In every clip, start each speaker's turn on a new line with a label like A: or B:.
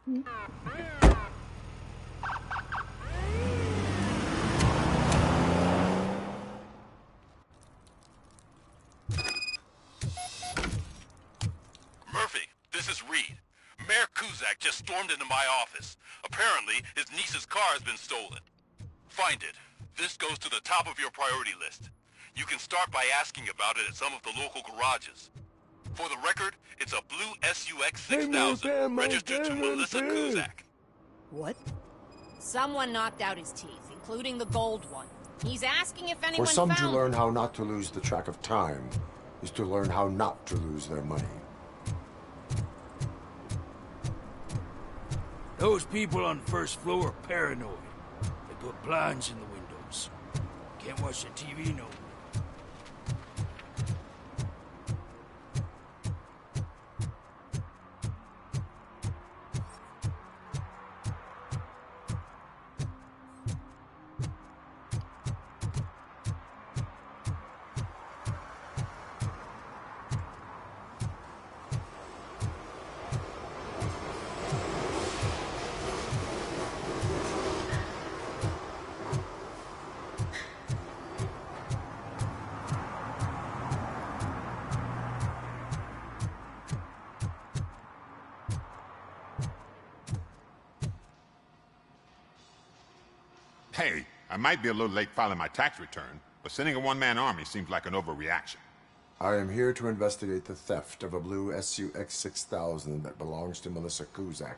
A: Murphy, this is Reed. Mayor Kuzak just stormed into my office. Apparently, his niece's car has been stolen. Find it. This goes to the top of your priority list. You can start by asking about it at some of the local garages. For the record, it's a blue SUX 6000, registered to Melissa Kuzak.
B: What? Someone knocked out his teeth, including the gold one. He's asking if anyone
C: For some
B: found
C: to learn how not to lose the track of time is to learn how not to lose their money.
D: Those people on the first floor are paranoid. They put blinds in the windows. Can't watch the TV no more.
E: Hey, I might be a little late filing my tax return, but sending a one-man army seems like an overreaction.
C: I am here to investigate the theft of a blue SUX 6000 that belongs to Melissa Kuzak.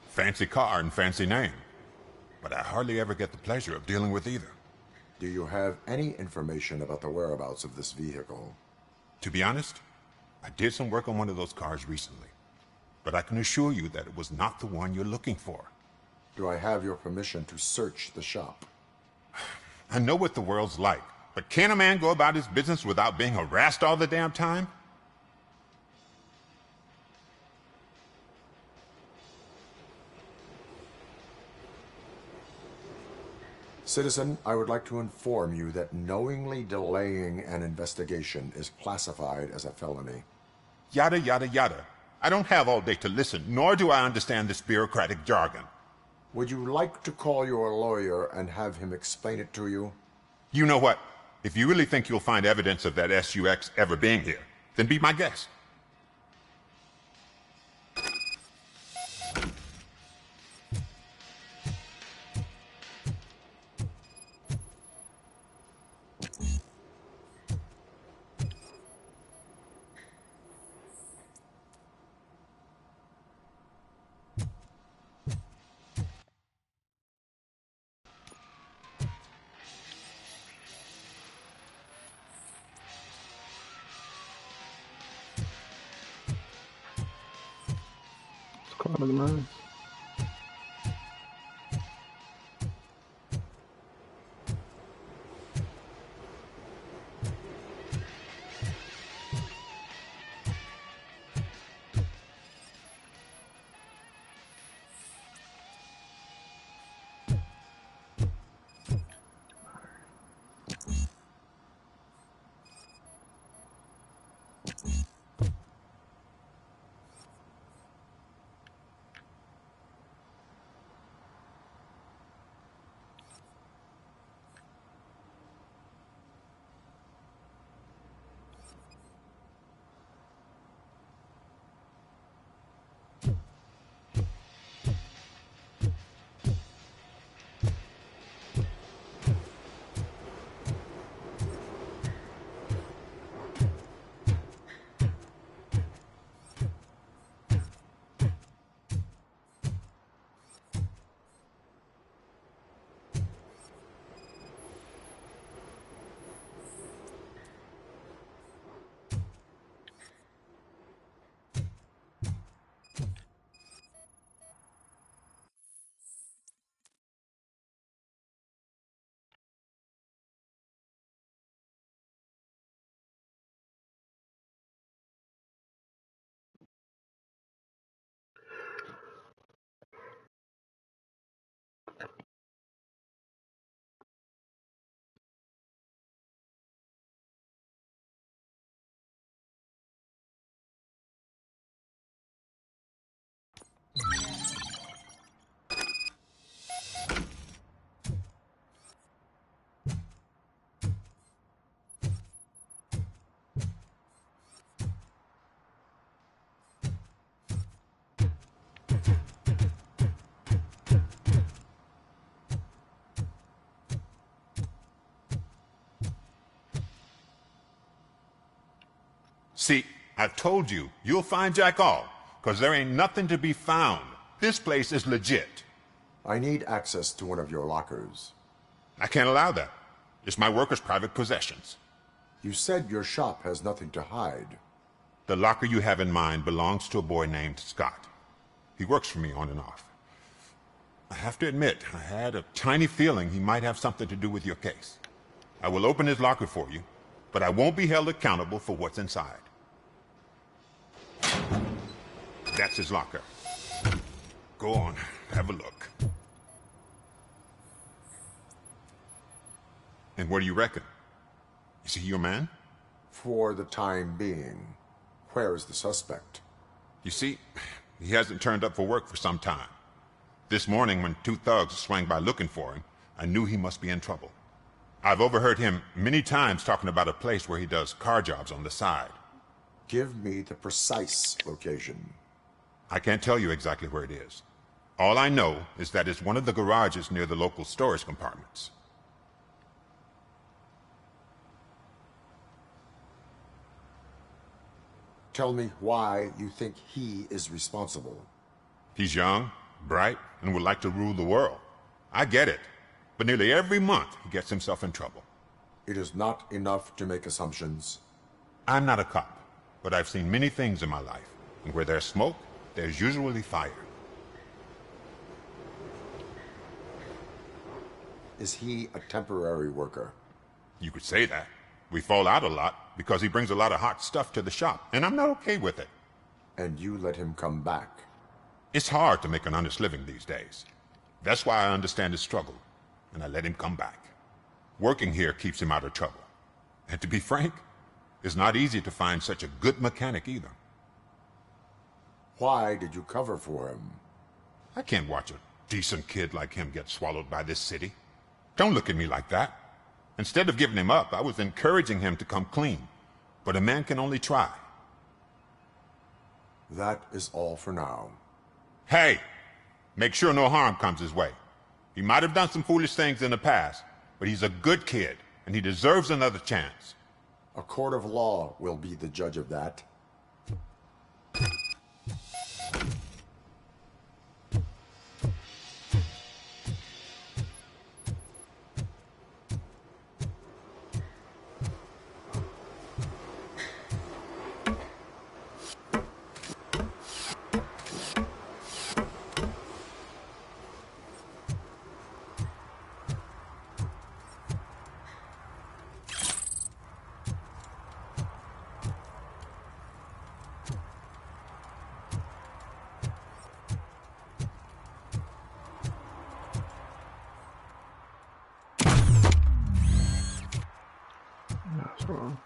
E: Fancy car and fancy name, but I hardly ever get the pleasure of dealing with either.
C: Do you have any information about the whereabouts of this vehicle?
E: To be honest, I did some work on one of those cars recently, but I can assure you that it was not the one you're looking for.
C: Do I have your permission to search the shop?
E: I know what the world's like, but can a man go about his business without being harassed all the damn time?
C: Citizen, I would like to inform you that knowingly delaying an investigation is classified as a felony.
E: Yada, yada, yada. I don't have all day to listen, nor do I understand this bureaucratic jargon.
C: Would you like to call your lawyer and have him explain it to you?
E: You know what? If you really think you'll find evidence of that SUX ever being here, then be my guest.
F: Quite nice.
E: See, I told you, you'll find Jack all, because there ain't nothing to be found. This place is legit.
C: I need access to one of your lockers.
E: I can't allow that. It's my workers' private possessions.
C: You said your shop has nothing to hide.
E: The locker you have in mind belongs to a boy named Scott. He works for me on and off. I have to admit, I had a tiny feeling he might have something to do with your case. I will open his locker for you, but I won't be held accountable for what's inside. That's his locker. Go on, have a look. And what do you reckon? Is he your man?
C: For the time being. Where is the suspect?
E: You see, he hasn't turned up for work for some time. This morning, when two thugs swang by looking for him, I knew he must be in trouble. I've overheard him many times talking about a place where he does car jobs on the side.
C: Give me the precise location.
E: I can't tell you exactly where it is. All I know is that it's one of the garages near the local storage compartments.
C: Tell me why you think he is responsible.
E: He's young, bright, and would like to rule the world. I get it. But nearly every month, he gets himself in trouble.
C: It is not enough to make assumptions.
E: I'm not a cop, but I've seen many things in my life. And where there's smoke, there's usually fire.
C: Is he a temporary worker?
E: You could say that. We fall out a lot because he brings a lot of hot stuff to the shop, and I'm not okay with it.
C: And you let him come back?
E: It's hard to make an honest living these days. That's why I understand his struggle, and I let him come back. Working here keeps him out of trouble. And to be frank, it's not easy to find such a good mechanic either.
C: Why did you cover for him?
E: I can't watch a decent kid like him get swallowed by this city. Don't look at me like that. Instead of giving him up, I was encouraging him to come clean. But a man can only try.
C: That is all for now.
E: Hey! Make sure no harm comes his way. He might have done some foolish things in the past, but he's a good kid, and he deserves another chance.
C: A court of law will be the judge of that.
F: That's wrong.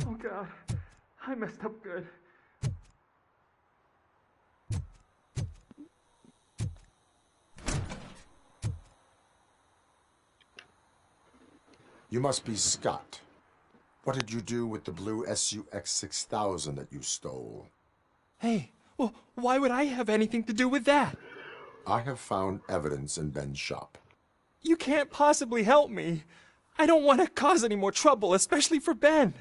G: Oh God, I messed up good.
C: You must be Scott. What did you do with the blue SUX 6000 that you stole?
G: Hey, well, why would I have anything to do with that?
C: I have found evidence in Ben's shop.
G: You can't possibly help me. I don't want to cause any more trouble, especially for Ben.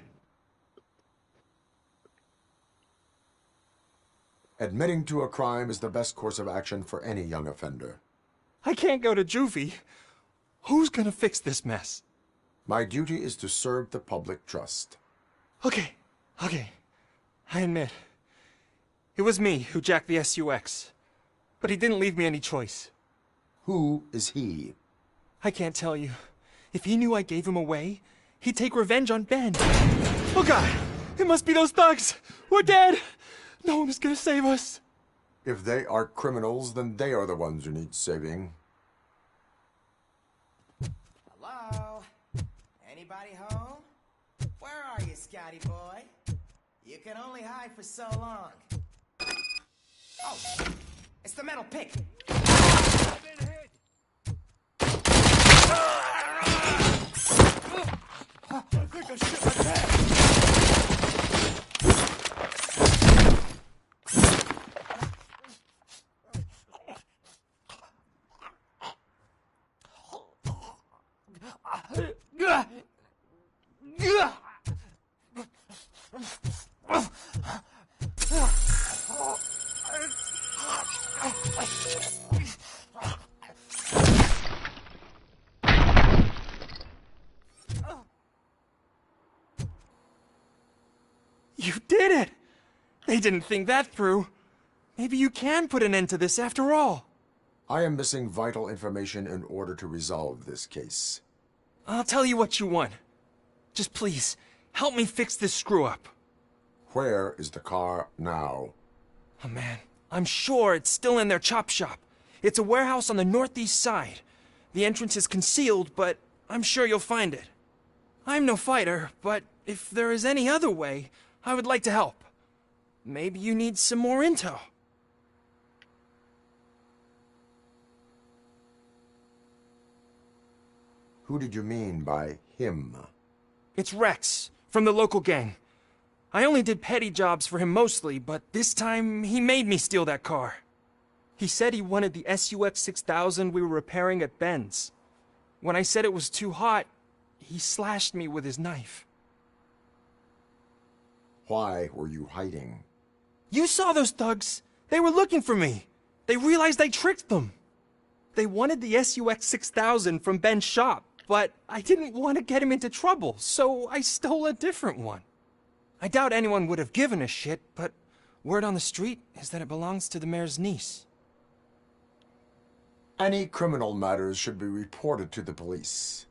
C: Admitting to a crime is the best course of action for any young offender.
G: I can't go to juvie. Who's gonna fix this mess?
C: My duty is to serve the public trust.
G: Okay. I admit. It was me who jacked the SUX. But he didn't leave me any choice.
C: Who is he?
G: I can't tell you. If he knew I gave him away, he'd take revenge on Ben. Oh God! It must be those thugs! We're dead! No one is gonna save us.
C: If they are criminals, then they are the ones who need saving.
H: Hello? Anybody home? Where are you, Scotty boy? You can only hide for so long. Oh, it's the metal pick.
D: I think I shit my pants.
G: You did it! They didn't think that through. Maybe you can put an end to this after all.
C: I am missing vital information in order to resolve this case.
G: I'll tell you what you want. Just please, help me fix this screw-up.
C: Where is the car now?
G: Oh man, I'm sure it's still in their chop shop. It's a warehouse on the northeast side. The entrance is concealed, but I'm sure you'll find it. I'm no fighter, but if there is any other way, I would like to help. Maybe you need some more intel.
C: Who did you mean by him?
G: It's Rex, from the local gang. I only did petty jobs for him mostly, but this time he made me steal that car. He said he wanted the SUX 6000 we were repairing at Ben's. When I said it was too hot, he slashed me with his knife.
C: Why were you hiding?
G: You saw those thugs. They were looking for me. They realized I tricked them. They wanted the SUX 6000 from Ben's shop, but I didn't want to get him into trouble, so I stole a different one. I doubt anyone would have given a shit, but word on the street is that it belongs to the mayor's niece.
C: Any criminal matters should be reported to the police.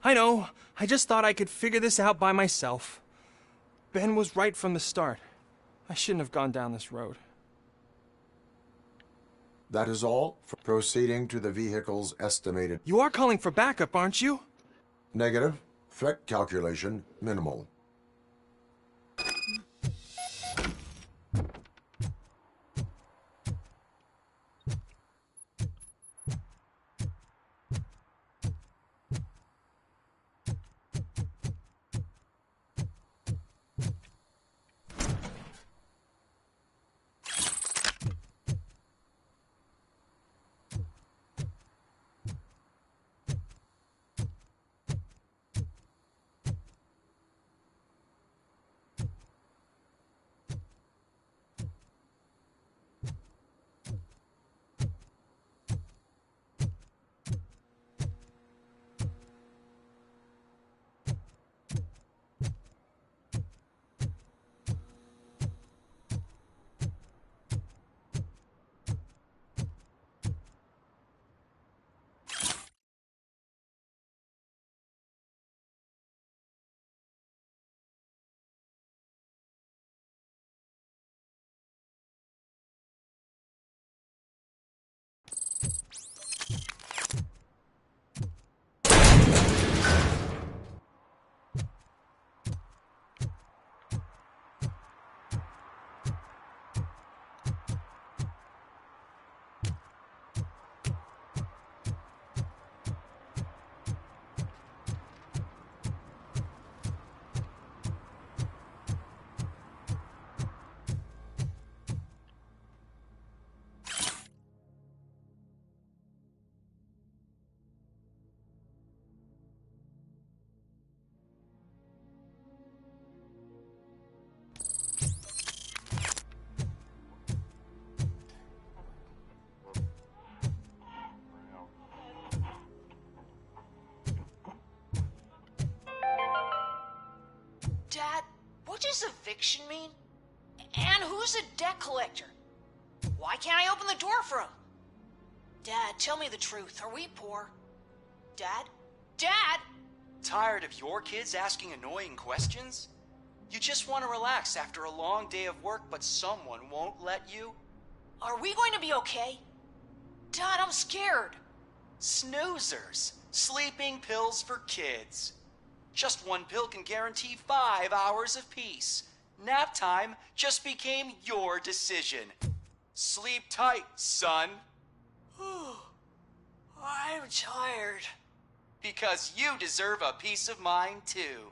G: I know. I just thought I could figure this out by myself. Ben was right from the start. I shouldn't have gone down this road.
C: That is all for proceeding to the vehicle's estimated.
G: You are calling for backup, aren't you?
C: Negative. Threat calculation minimal.
B: Dad, what does eviction mean? And who's a debt collector? Why can't I open the door for him? Dad, tell me the truth. Are we poor? Dad? Dad!
I: Tired of your kids asking annoying questions? You just want to relax after a long day of work, but someone won't let you?
B: Are we going to be okay? Dad, I'm scared.
I: Snoozers. Sleeping pills for kids. Just one pill can guarantee 5 hours of peace. Nap time just became your decision. Sleep tight, son.
B: I'm tired.
I: Because you deserve a peace of mind, too.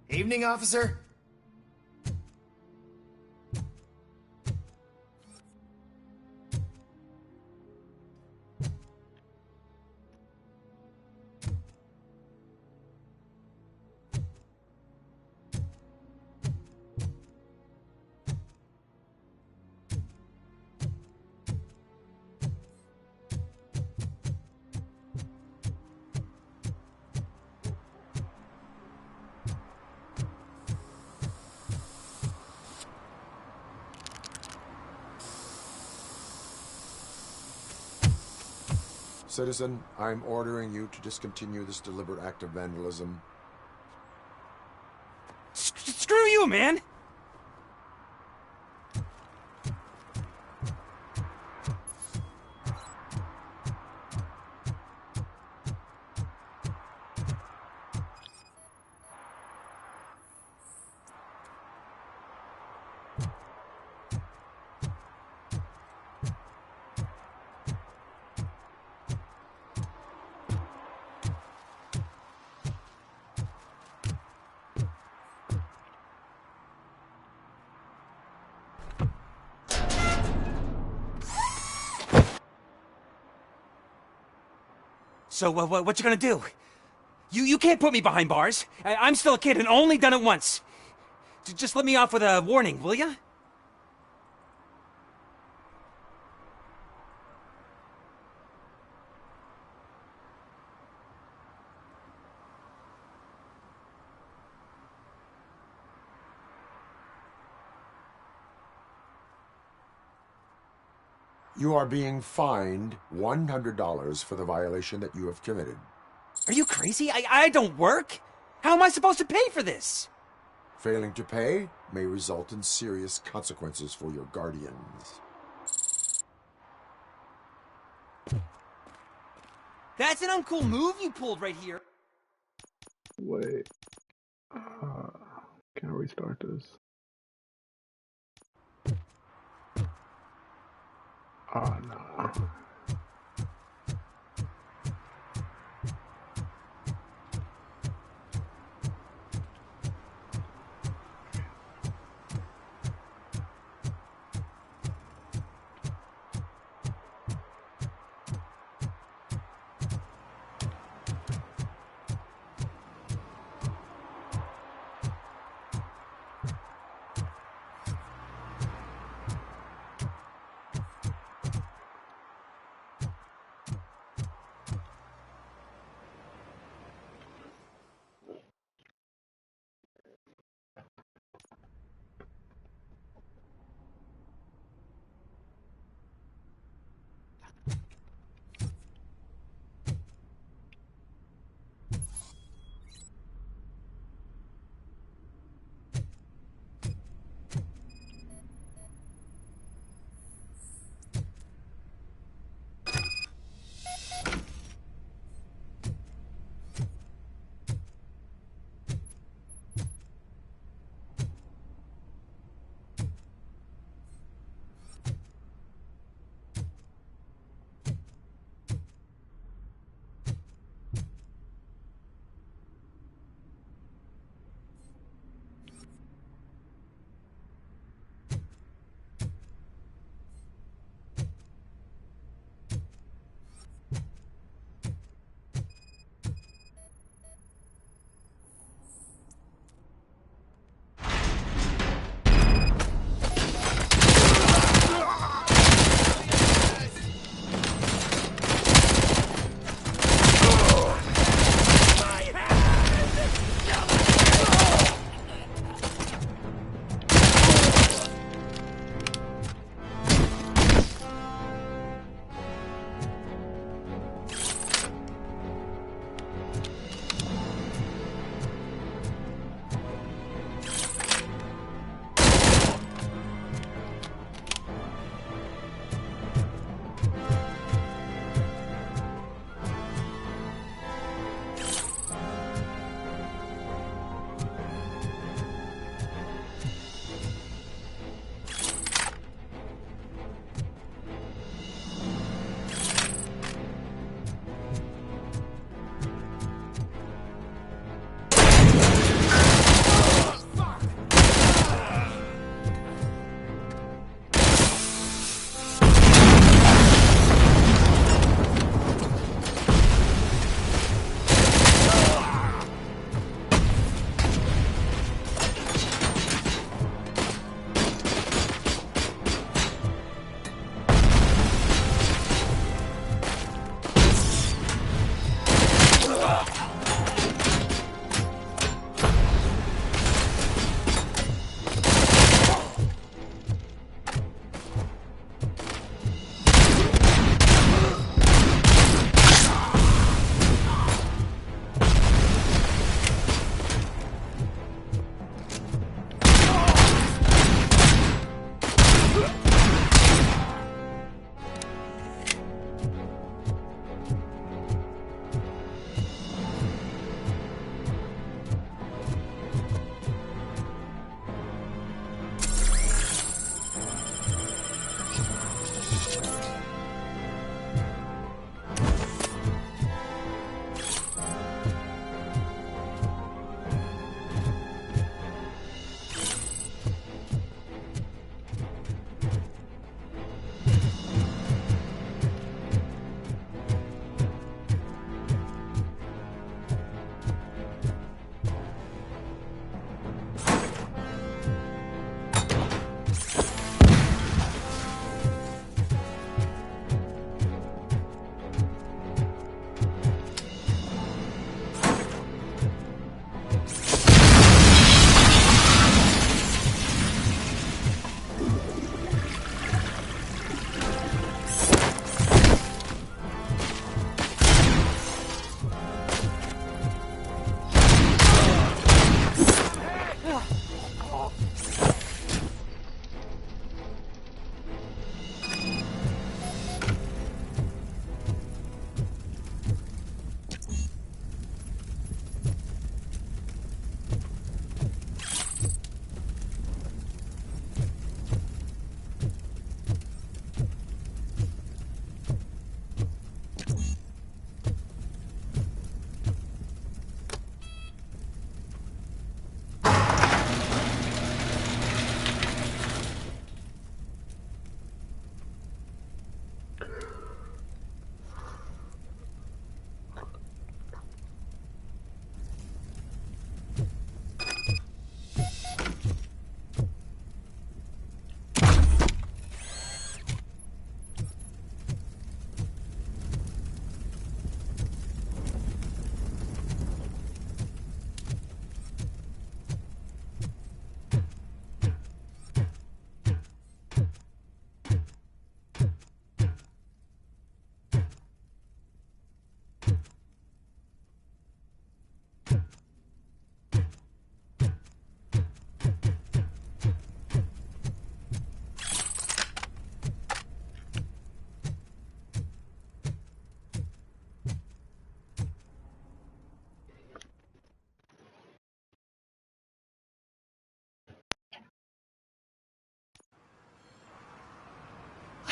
H: Evening, officer.
C: Citizen, I'm ordering you to discontinue this deliberate act of vandalism.
G: Screw you, man! So, what you gonna do? You can't put me behind bars. I'm still a kid and only done it once. Just let me off with a warning, will ya?
C: You are being fined $100 for the violation that you have committed.
G: Are you crazy? I don't work. How am I supposed to pay for this?
C: Failing to pay may result in serious consequences for your guardians.
G: That's an uncool move you pulled right here.
F: Wait. Can I restart this? Oh, no.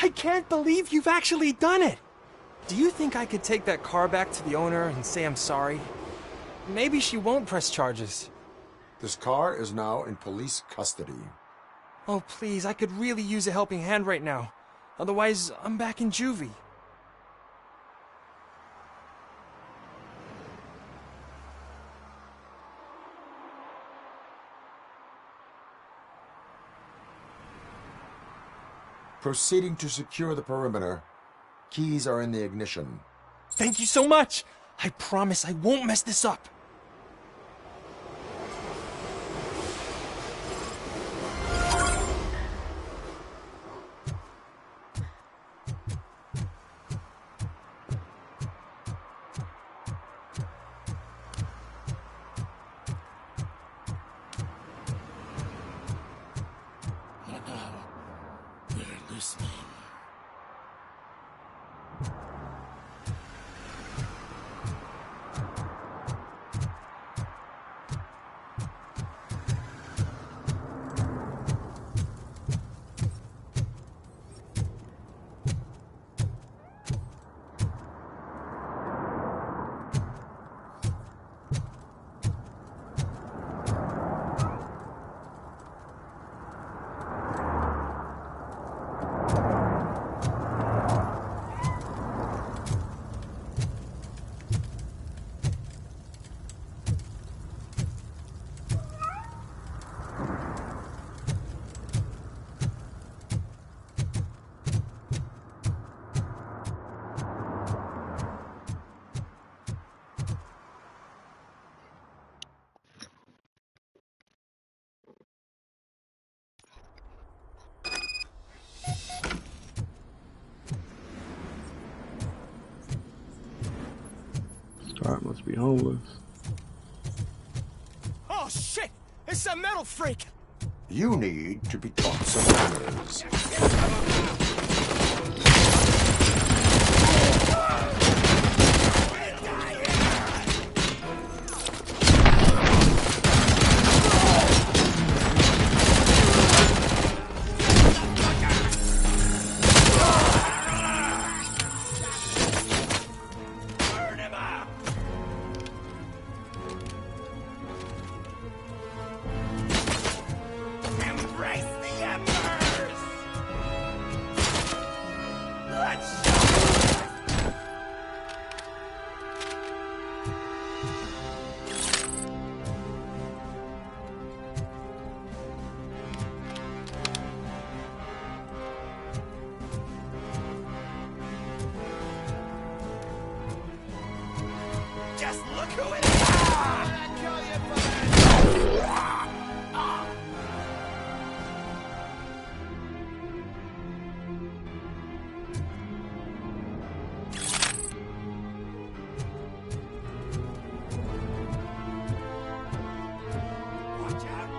G: I can't believe you've actually done it! Do you think I could take that car back to the owner and say I'm sorry? Maybe she won't press charges.
C: This car is now in police custody.
G: Oh, please, I could really use a helping hand right now. Otherwise, I'm back in juvie.
C: Proceeding to secure the perimeter. Keys are in the ignition.
G: Thank you so much! I promise I won't mess this up.
D: They're listening.
F: Scott must be homeless.
G: Oh shit! It's that metal freak!
C: You need to be taught some manners.
H: Embrace the embers! Let's just look who it is! Watch out!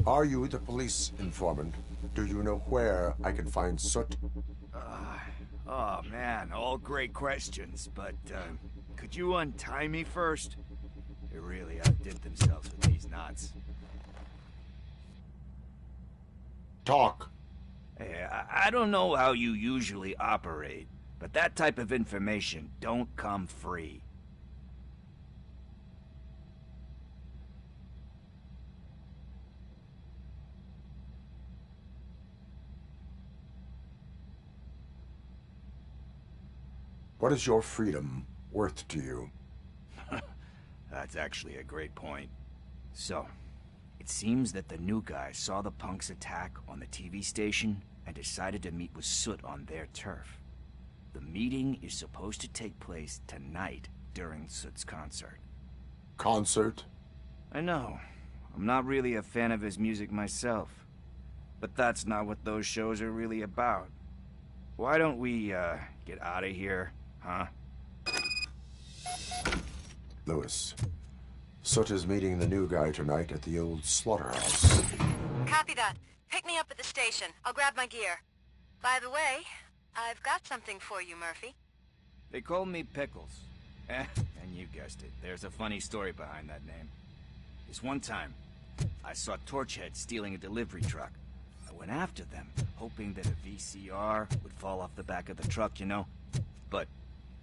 C: Are you the police informant? Do you know where I can find Soot?
D: Oh man, all great questions, but could you untie me first? They really outdid themselves with these knots.
C: Talk.
D: Hey, I don't know how you usually operate, but that type of information don't come free.
C: What is your freedom worth to you?
D: That's actually a great point. So, it seems that the new guy saw the punks attack on the TV station and decided to meet with Soot on their turf. The meeting is supposed to take place tonight during Soot's concert.
C: Concert?
D: I know. I'm not really a fan of his music myself. But that's not what those shows are really about. Why don't we, get out of here, huh?
C: Lewis. Soot is meeting the new guy tonight at the old slaughterhouse.
J: Copy that. Pick me up at the station. I'll grab my gear. By the way, I've got something for you, Murphy.
D: They call me Pickles. And you guessed it, there's a funny story behind that name. This one time, I saw Torchhead stealing a delivery truck. I went after them, hoping that a VCR would fall off the back of the truck, you know? But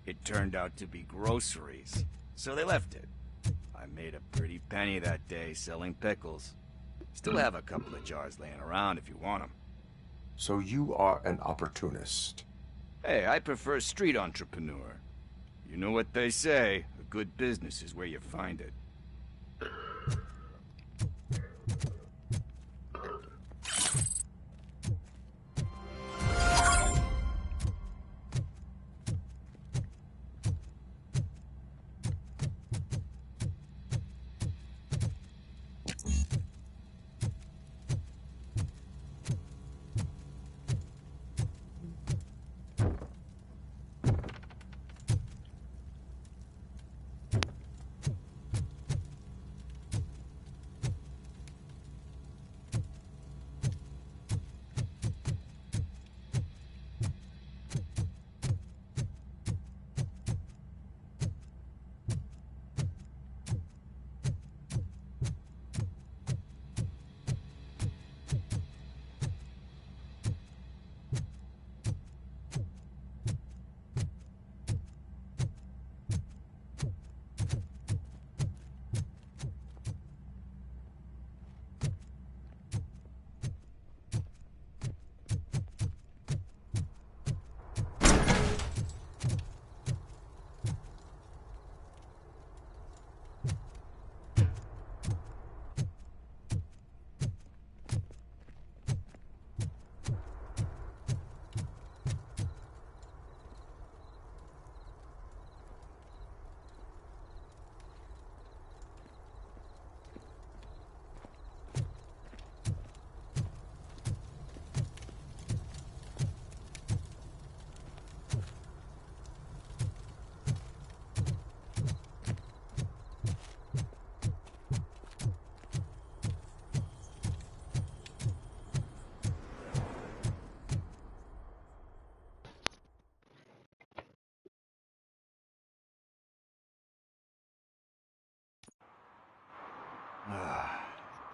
D: it turned out to be groceries, so they left it. I made a pretty penny that day selling pickles. Still have a couple of jars laying around if you want them.
C: So you are an opportunist.
D: Hey, I prefer street entrepreneur. You know what they say, a good business is where you find it.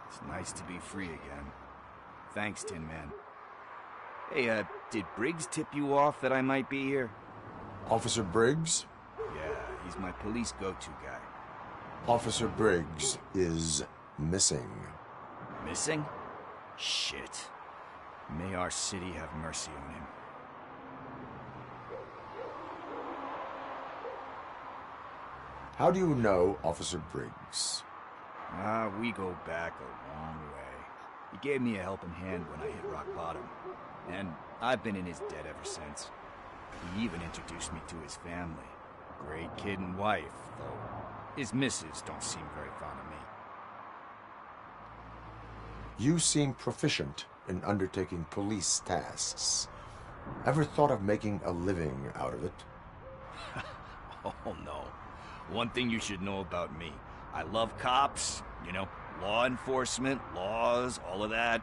D: It's nice to be free again. Thanks, Tin Man. Hey, did Briggs tip you off that I might be here?
C: Officer Briggs?
D: Yeah, he's my police go-to guy.
C: Officer Briggs is missing.
D: Missing? Shit. May our city have mercy on him.
C: How do you know Officer Briggs?
D: We go back a long way. He gave me a helping hand when I hit rock bottom. And I've been in his debt ever since. He even introduced me to his family. Great kid and wife, though his missus don't seem very fond of me.
C: You seem proficient in undertaking police tasks. Ever thought of making a living out of it?
D: Oh no. One thing you should know about me. I love cops, you know, Law enforcement, laws, all of that.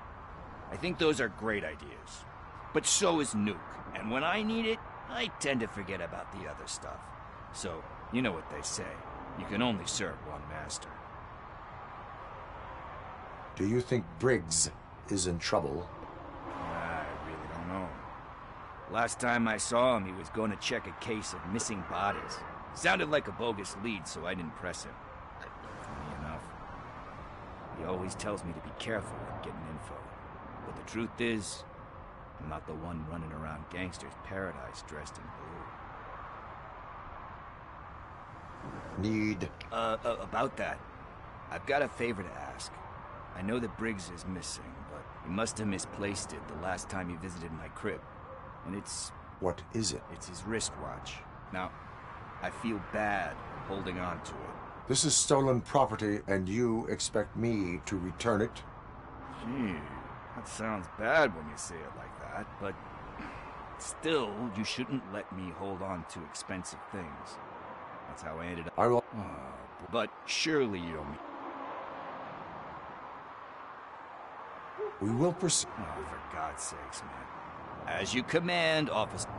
D: I think those are great ideas. But so is Nuke, and when I need it, I tend to forget about the other stuff. So, you know what they say. You can only serve one master.
C: Do you think Briggs is in trouble?
D: I really don't know. Last time I saw him, he was going to check a case of missing bodies. Sounded like a bogus lead, so I didn't press him. Funny enough. He always tells me to be careful when getting info. But the truth is, I'm not the one running around Gangster's Paradise dressed in blue.
C: Need...
D: About that. I've got a favor to ask. I know that Briggs is missing, but he must have misplaced it the last time he visited my crib. And it's...
C: What is it?
D: It's his wristwatch. Now, I feel bad holding on to it.
C: This is stolen property, and you expect me to return it?
D: Gee, that sounds bad when you say it like that, but... Still, you shouldn't let me hold on to expensive things. That's how I ended up...
C: I will...
D: But surely you don't mean...
C: We will pursue...
D: Oh, for God's sakes, man. As you command, officer.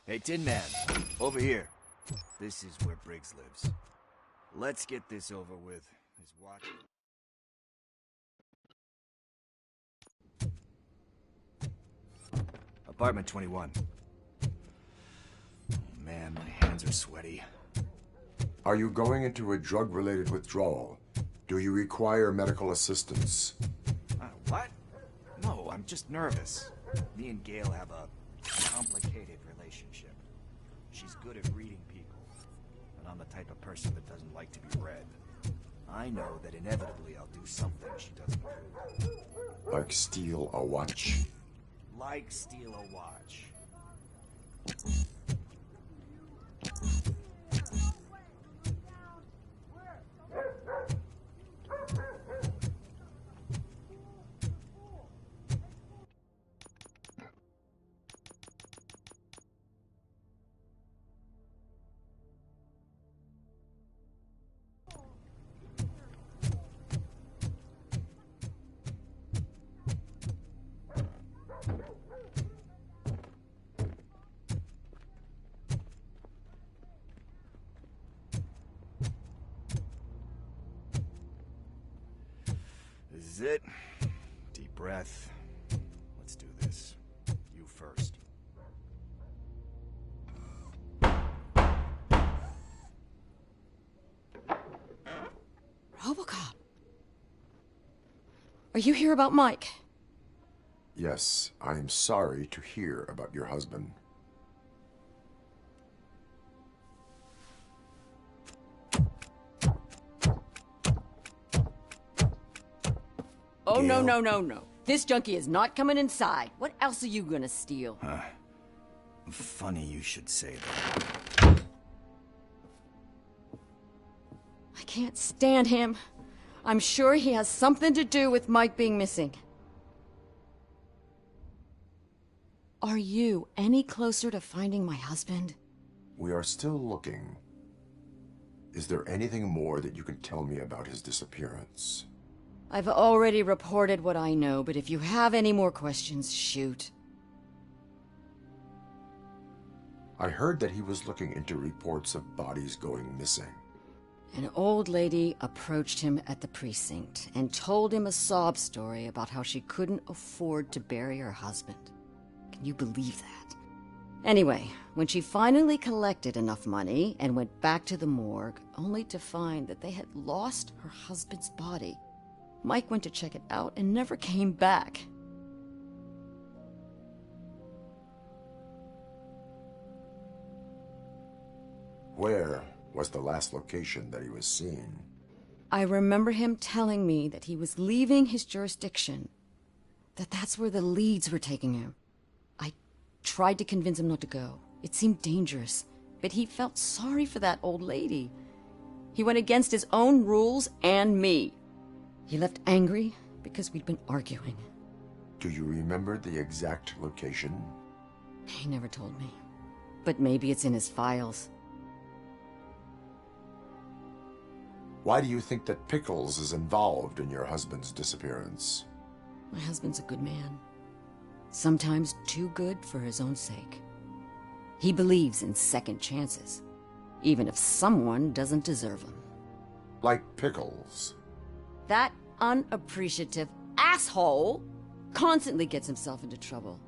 D: Hey, Tin Man, over here. This is where Briggs lives. Let's get this over with. His watch... Apartment 21. Oh, man, my hands are sweaty.
C: Are you going into a drug-related withdrawal? Do you require medical assistance?
D: What? No, I'm just nervous. Me and Gail have a complicated relationship. She's good at reading people, and I'm the type of person that doesn't like to be read. I know that inevitably I'll do something she doesn't approve.
C: Like steal a watch?
D: Like steal a watch. This is it. Deep breath. Let's do this. You first.
K: Robocop. Are you here about Mike?
C: Yes, I am sorry to hear about your husband.
K: Oh, no, no, no, no. This junkie is not coming inside. What else are you gonna steal?
D: Funny you should say that.
K: I can't stand him. I'm sure he has something to do with Mike being missing. Are you any closer to finding my husband?
C: We are still looking. Is there anything more that you can tell me about his disappearance?
K: I've already reported what I know, but if you have any more questions, shoot.
C: I heard that he was looking into reports of bodies going missing.
K: An old lady approached him at the precinct and told him a sob story about how she couldn't afford to bury her husband. Can you believe that? Anyway, when she finally collected enough money and went back to the morgue, only to find that they had lost her husband's body, Mike went to check it out and never came back.
C: Where was the last location that he was seen?
K: I remember him telling me that he was leaving his jurisdiction, that that's where the leads were taking him. I tried to convince him not to go. It seemed dangerous, but he felt sorry for that old lady. He went against his own rules and me. He left angry because we'd been arguing.
C: Do you remember the exact location?
K: He never told me, but maybe it's in his files.
C: Why do you think that Pickles is involved in your husband's disappearance?
K: My husband's a good man. Sometimes too good for his own sake. He believes in second chances, even if someone doesn't deserve them.
C: Like Pickles.
K: That unappreciative asshole constantly gets himself into trouble.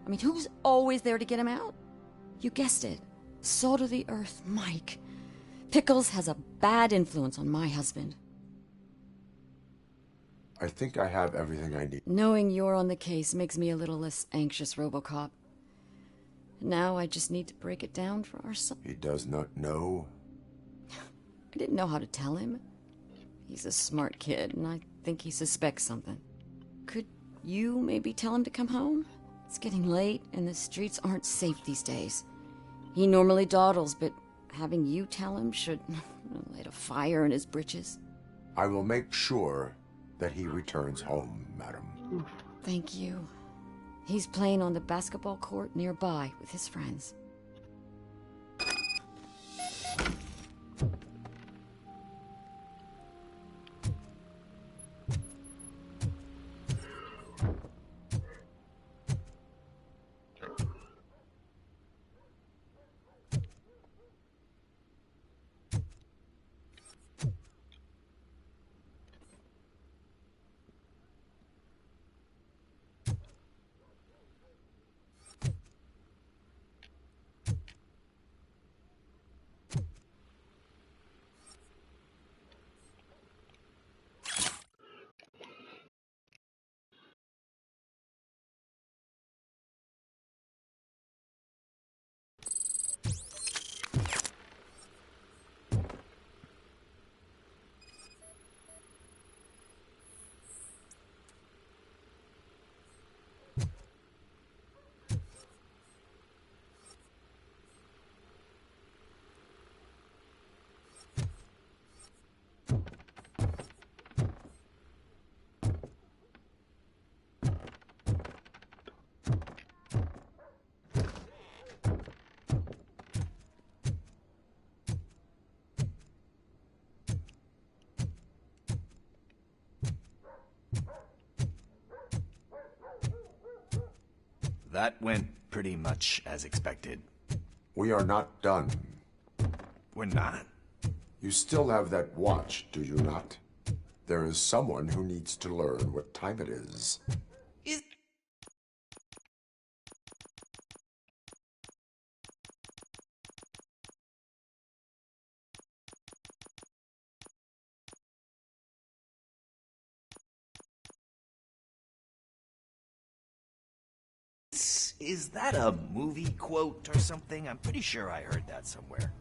K: I mean, who's always there to get him out? You guessed it. Salt of the earth, Mike. Pickles has a bad influence on my husband.
C: I think I have everything I need.
K: Knowing you're on the case makes me a little less anxious, Robocop. Now I just need to break it down for our son.
C: He does not know?
K: I didn't know how to tell him. He's a smart kid, and I think he suspects something. Could you maybe tell him to come home? It's getting late, and the streets aren't safe these days. He normally dawdles, but having you tell him should light a fire in his britches.
C: I will make sure that he returns home, madam.
K: Thank you. He's playing on the basketball court nearby with his friends.
D: That went pretty much as expected.
C: We are not done.
D: We're not?
C: You still have that watch, do you not? There is someone who needs to learn what time it is.
D: Is that a movie quote or something? I'm pretty sure I heard that somewhere.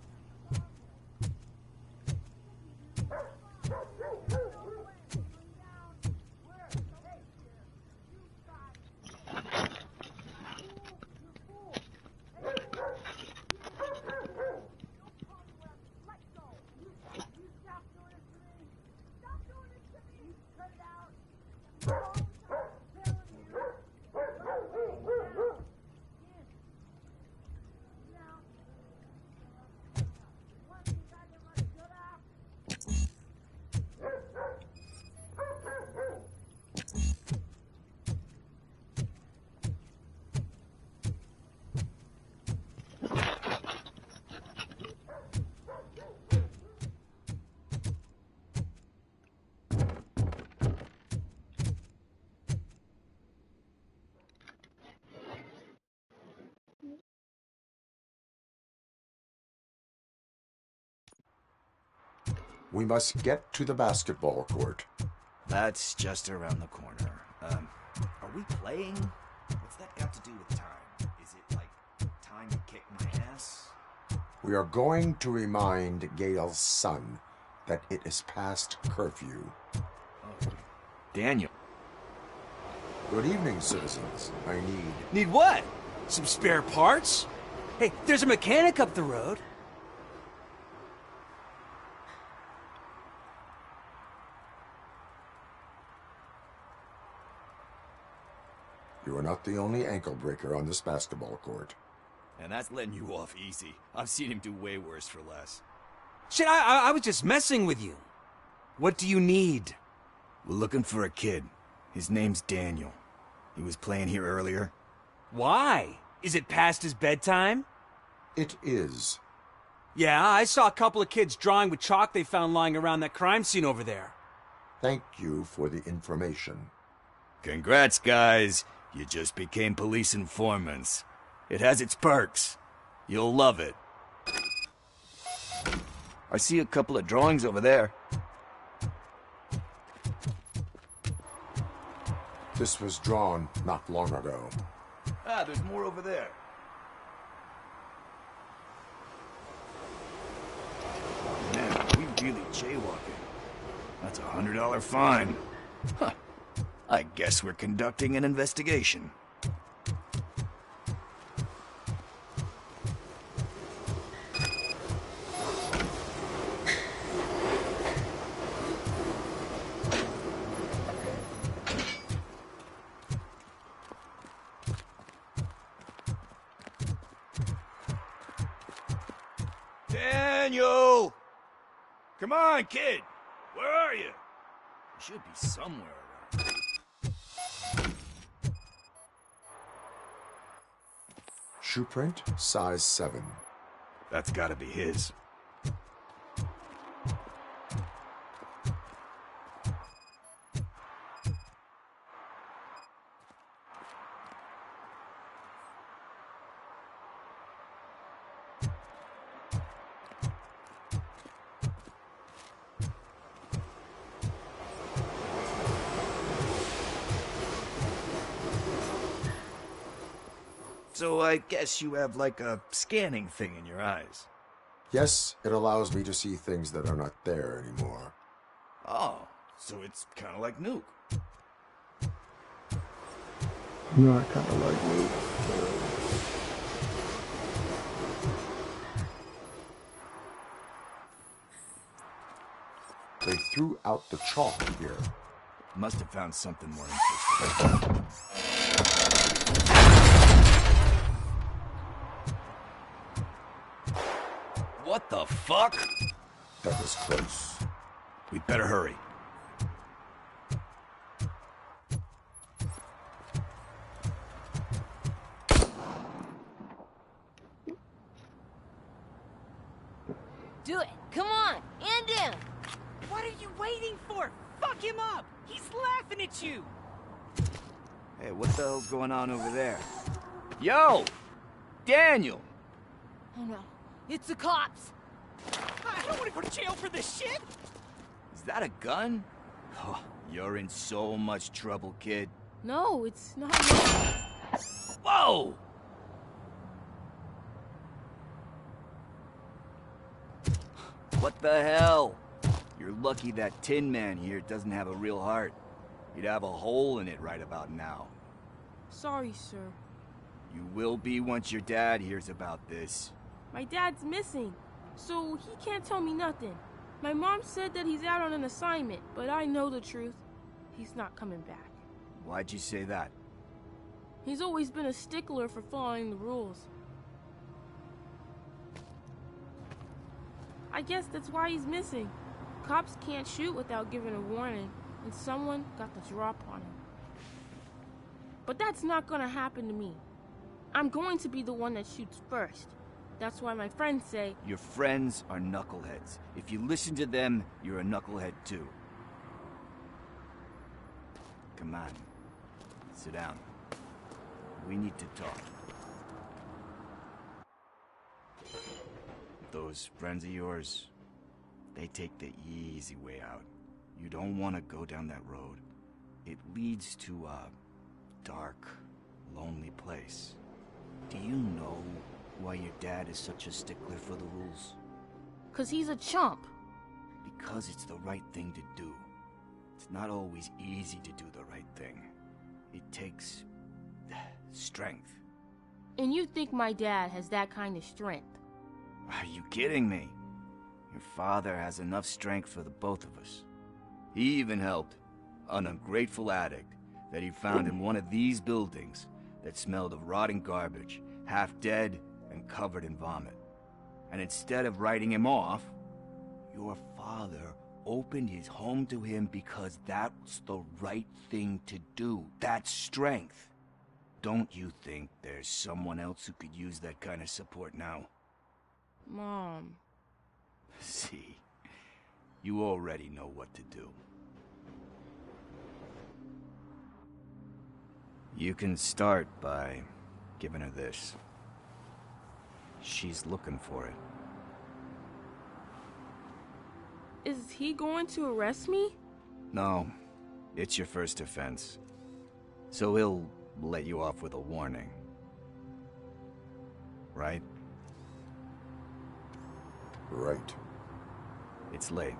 C: We must get to the basketball court.
D: That's just around the corner. Are we playing? What's that got to do with time? Is it like time to kick my ass?
C: We are going to remind Gail's son that it is past curfew.
D: Oh, Daniel.
C: Good evening, citizens. I need...
G: Need what? Some spare parts? Hey, there's a mechanic up the road.
C: You are not the only ankle breaker on this basketball court.
D: And that's letting you off easy. I've seen him do way worse for less.
G: Shit, I was just messing with you. What do you need?
D: We're looking for a kid. His name's Daniel. He was playing here earlier.
G: Why? Is it past his bedtime?
C: It is.
L: Yeah, I saw a couple of kids drawing with chalk they found lying around that crime scene over there.
C: Thank you for the information.
D: Congrats, guys. You just became police informants. It has its perks. You'll love it. I see a couple of drawings over there.
C: This was drawn not long ago.
D: Ah, there's more over there. Man, we really jaywalking. That's a $100 fine. Huh. I guess we're conducting an investigation. Daniel! Come on, kid! Where are you? You should be somewhere around.
C: Shoe print, size 7.
D: That's gotta be his. So I guess you have like a scanning thing in your eyes.
C: Yes, it allows me to see things that are not there anymore.
D: Oh, so it's kind of like Nuke.
F: Not kind of like me.
C: They threw out the chalk here.
D: Must have found something more interesting. What the fuck?
C: That was close.
D: We'd better hurry.
M: Do it! Come on! End him!
L: What are you waiting for? Fuck him up! He's laughing at you!
D: Hey, what the hell's going on over there? Yo! Daniel!
M: Oh no. It's the cops!
L: I don't want to go to jail for this shit!
D: Is that a gun? Oh, you're in so much trouble, kid.
M: No, it's not.
D: Whoa! What the hell? You're lucky that Tin Man here doesn't have a real heart. He'd have a hole in it right about now.
M: Sorry, sir.
D: You will be once your dad hears about this.
M: My dad's missing, so he can't tell me nothing. My mom said that he's out on an assignment, but I know the truth. He's not coming back.
D: Why'd you say that?
M: He's always been a stickler for following the rules. I guess that's why he's missing. Cops can't shoot without giving a warning, and someone got the drop on him. But that's not gonna happen to me. I'm going to be the one that shoots first. That's why my friends say...
D: Your friends are knuckleheads. If you listen to them, you're a knucklehead too. Come on. Sit down. We need to talk. Those friends of yours, they take the easy way out. You don't want to go down that road. It leads to a dark, lonely place. Do you know why your dad is such a stickler for the rules?
M: 'Cause he's a chump.
D: Because it's the right thing to do. It's not always easy to do the right thing. It takes strength.
M: And you think my dad has that kind of strength?
D: Are you kidding me? Your father has enough strength for the both of us. He even helped an ungrateful addict that he found in one of these buildings that smelled of rotting garbage, half dead and covered in vomit. And instead of writing him off, your father opened his home to him because that's the right thing to do. That's strength. Don't you think there's someone else who could use that kind of support now?
M: Mom.
D: See, you already know what to do. You can start by giving her this. She's looking for it.
M: Is he going to arrest me?
D: No, it's your first offense. So he'll let you off with a warning. Right?
C: Right.
D: It's late.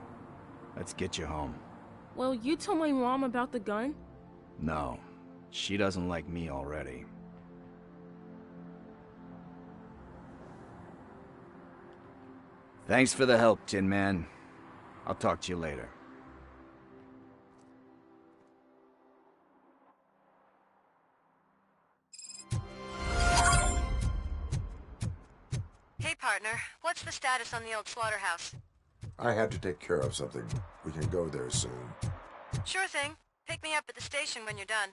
D: Let's get you home.
M: Well, you told my mom about the gun?
D: No, she doesn't like me already. Thanks for the help, Tin Man. I'll talk to you later.
J: Hey, partner. What's the status on the old slaughterhouse?
C: I had to take care of something. We can go there soon.
J: Sure thing. Pick me up at the station when you're done.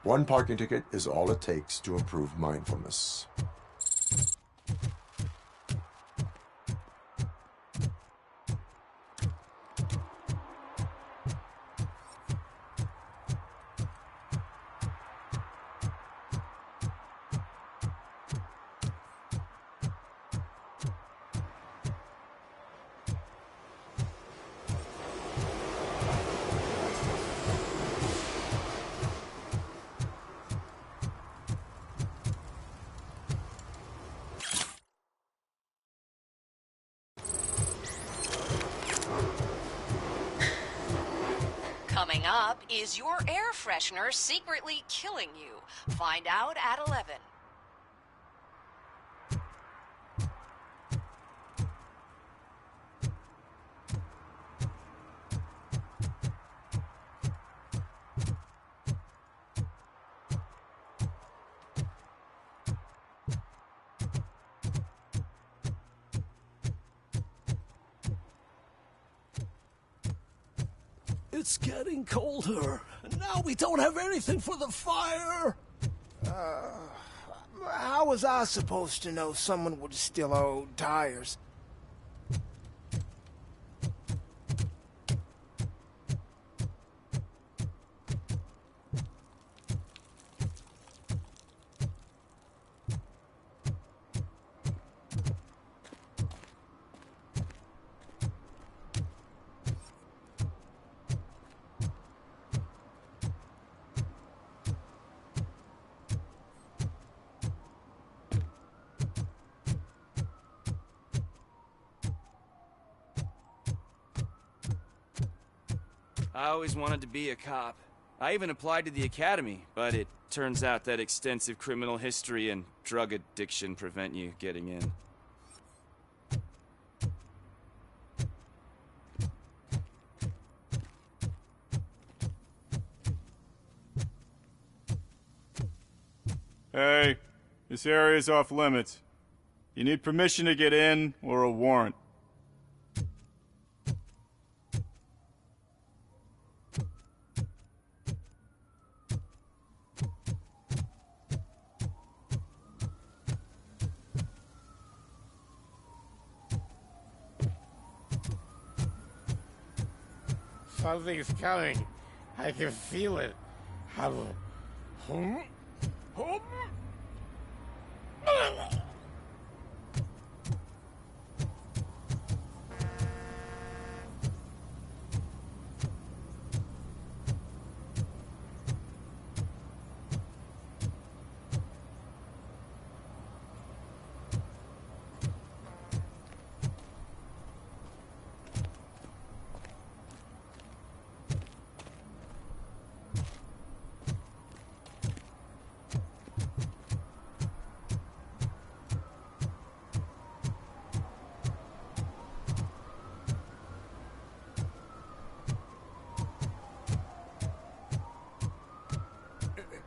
C: One parking ticket is all it takes to improve mindfulness.
B: Coming up, is your air freshener secretly killing you? Find out at 11.
N: It's getting colder, and now we don't have anything for the fire.
H: How was I supposed to know someone would steal our old tires?
D: I always wanted to be a cop. I even applied to the academy, but it turns out that extensive criminal history and drug addiction prevent you getting in.
O: Hey, this area is off limits. You need permission to get in or a warrant.
P: Something's coming. I can feel it.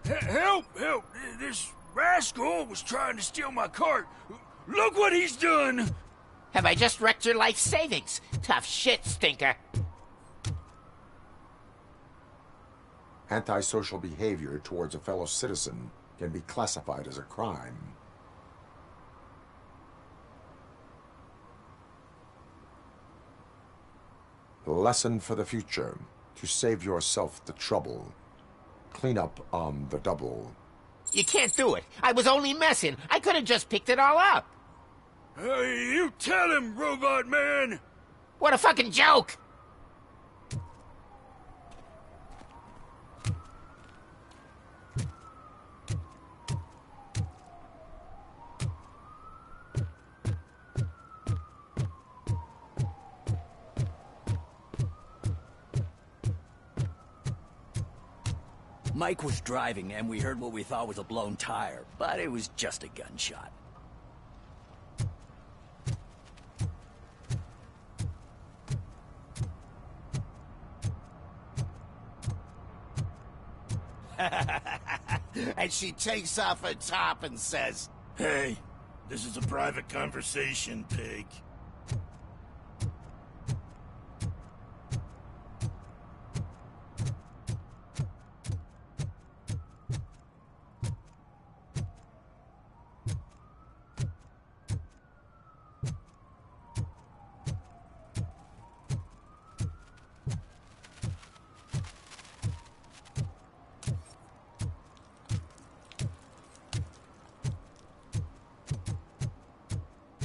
N: Help! Help! This rascal was trying to steal my cart. Look what he's done!
P: Have I just wrecked your life savings? Tough shit, stinker.
C: Antisocial behavior towards a fellow citizen can be classified as a crime. Lesson for the future: to save yourself the trouble. Clean up on the double.
P: You can't do it. I was only messing. I could have just picked it all up.
N: Hey, you tell him, Robot Man!
P: What a fucking joke!
N: Mike was driving, and we heard what we thought was a blown tire, but it was just a gunshot.
Q: And she takes off her top and says,
N: Hey, this is a private conversation, pig.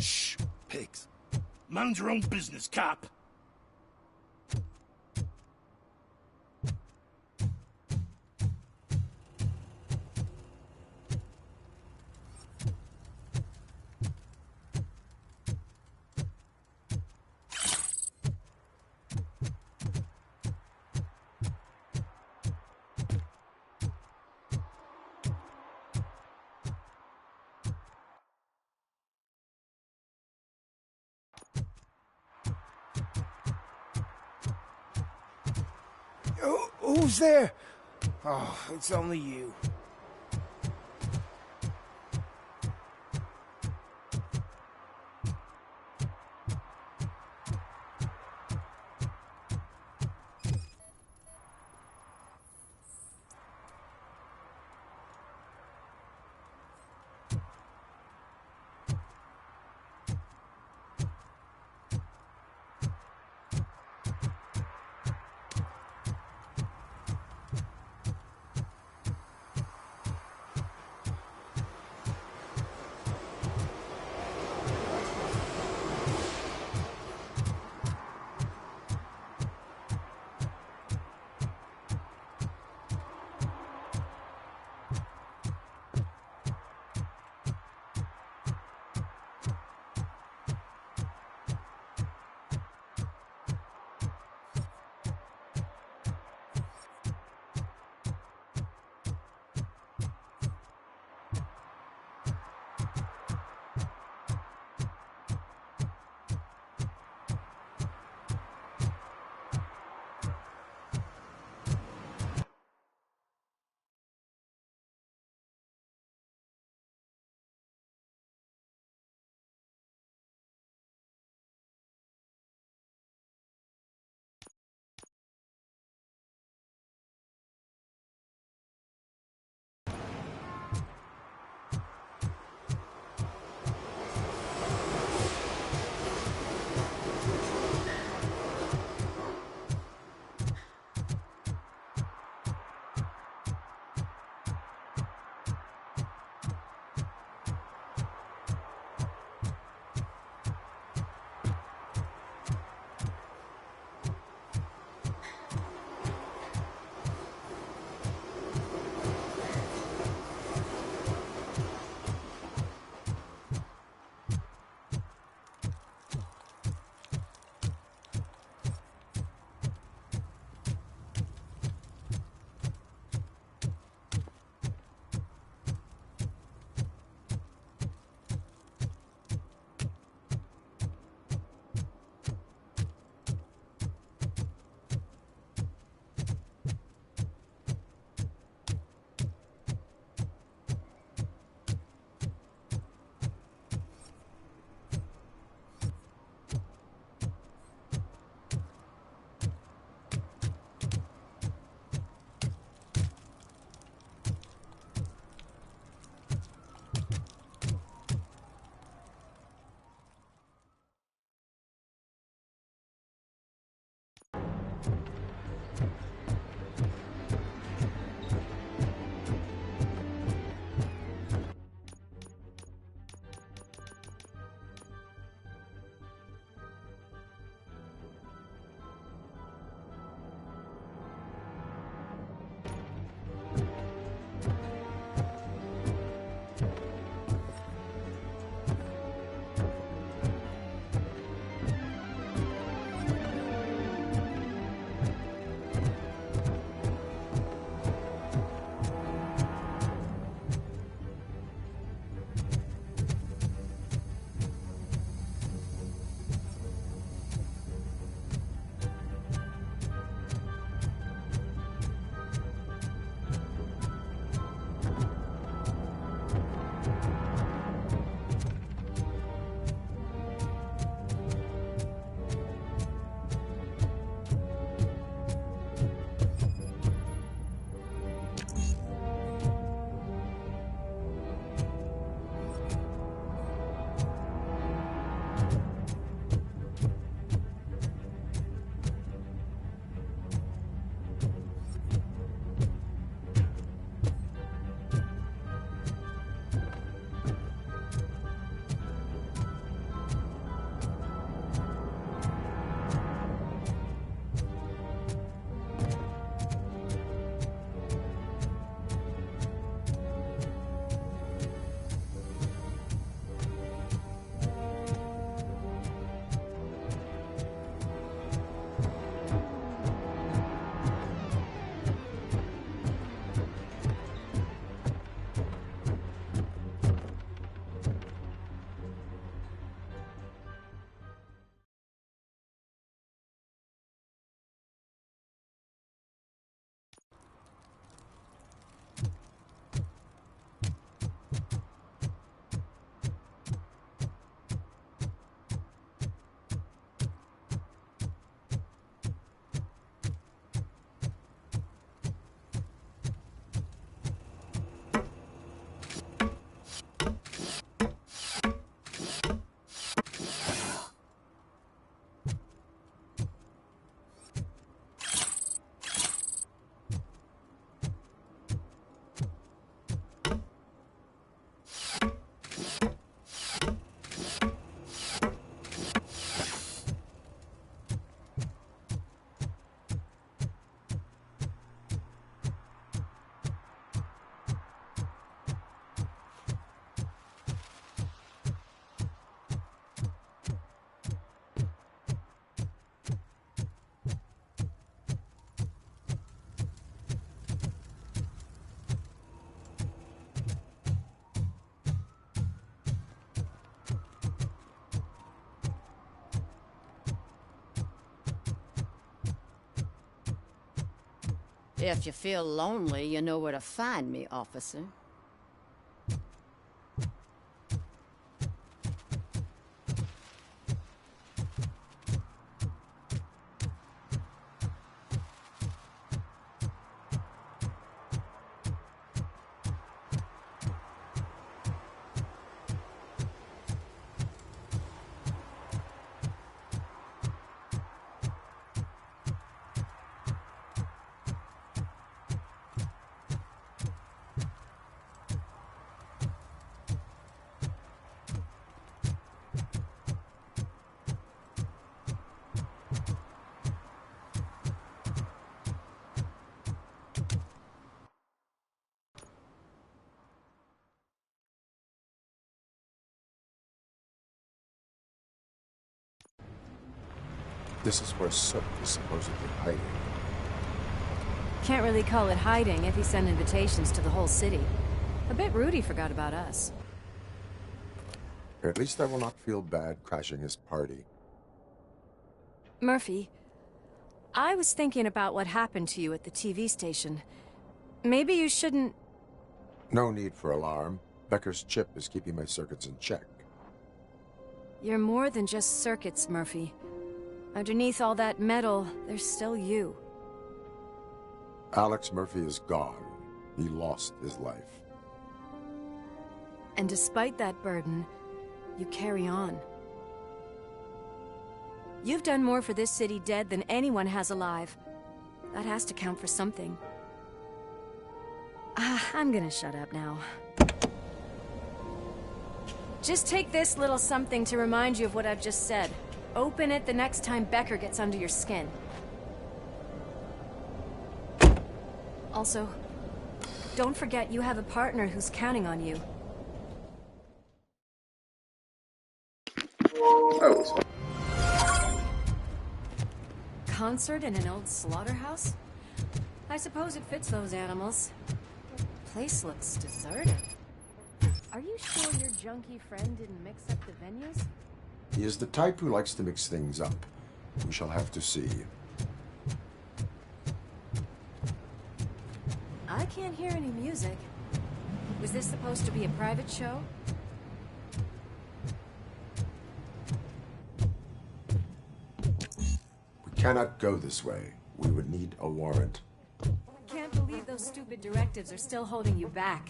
N: Shh, pigs. Mind your own business, cop.
R: Who's there? Oh, it's only you.
K: If you feel lonely, you know where to find me, officer.
C: This is where Soot is supposedly hiding.
S: Can't really call it hiding if he sent invitations to the whole city. A bit rude he forgot about us.
C: At least I will not feel bad crashing his party.
S: Murphy, I was thinking about what happened to you at the TV station. Maybe you shouldn't...
C: No need for alarm. Becker's chip is keeping my circuits in check.
S: You're more than just circuits, Murphy. Underneath all that metal, there's still you.
C: Alex Murphy is gone. He lost his life.
S: And despite that burden, you carry on. You've done more for this city dead than anyone has alive. That has to count for something. I'm gonna shut up now. Just take this little something to remind you of what I've just said. Open it the next time Becker gets under your skin. Also, don't forget you have a partner who's counting on you.
F: Oh.
S: Concert in an old slaughterhouse? I suppose it fits those animals. Place looks deserted. Are you sure your junkie friend didn't mix up the venues?
C: He is the type who likes to mix things up. We shall have to see.
S: I can't hear any music. Was this supposed to be a private show?
C: We cannot go this way. We would need a warrant.
S: Can't believe those stupid directives are still holding you back.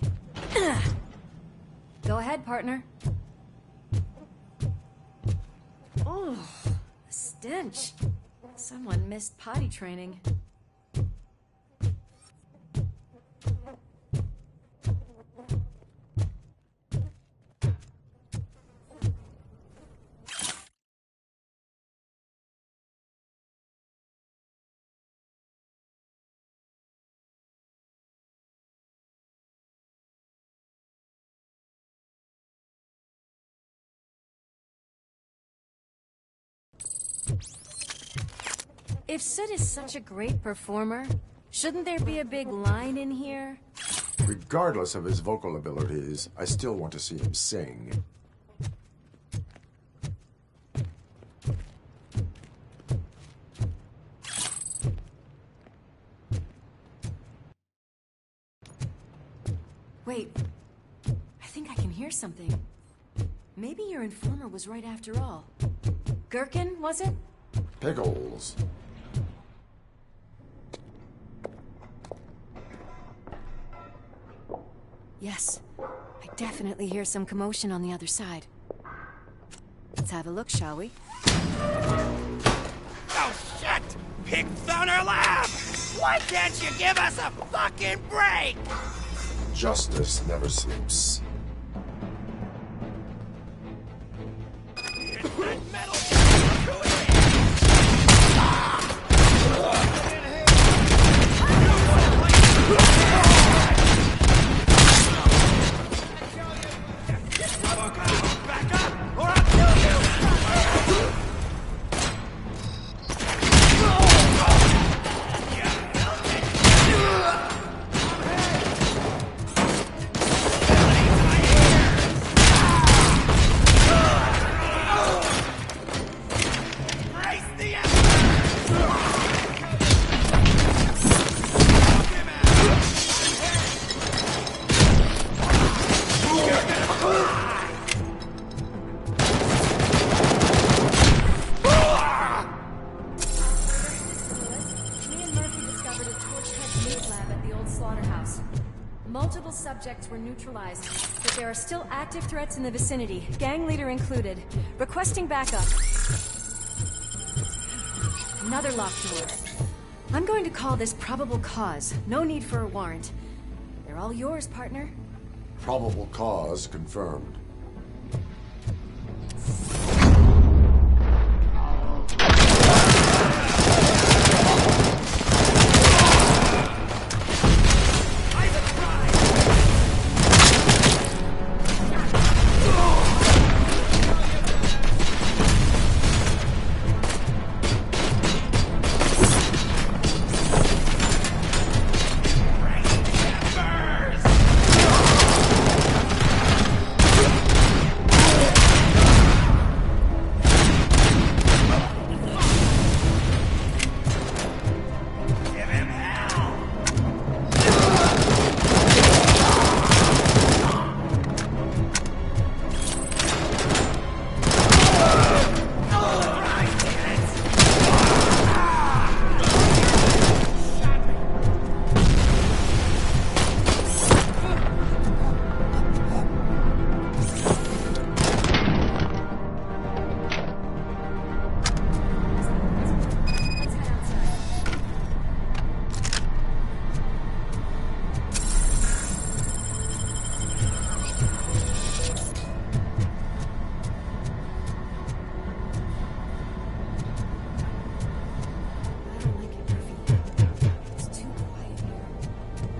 S: Go ahead, partner. Oh, the stench. Someone missed potty training. If Sid is such a great performer, shouldn't there be a big line in here?
C: Regardless of his vocal abilities, I still want to see him sing.
S: Wait, I think I can hear something. Maybe your informer was right after all. Gherkin, was it?
C: Pickles.
S: Yes, I definitely hear some commotion on the other side. Let's have a look, shall we?
Q: Oh, shit! Pigs on our lap! Why can't you give us a fucking break?
C: Justice never sleeps.
S: slaughterhouse. Multiple subjects were neutralized, but there are still active threats in the vicinity, gang leader included. Requesting backup. Another locked door. I'm going to call this probable cause. No need for a warrant. They're all yours, partner.
C: Probable cause confirmed.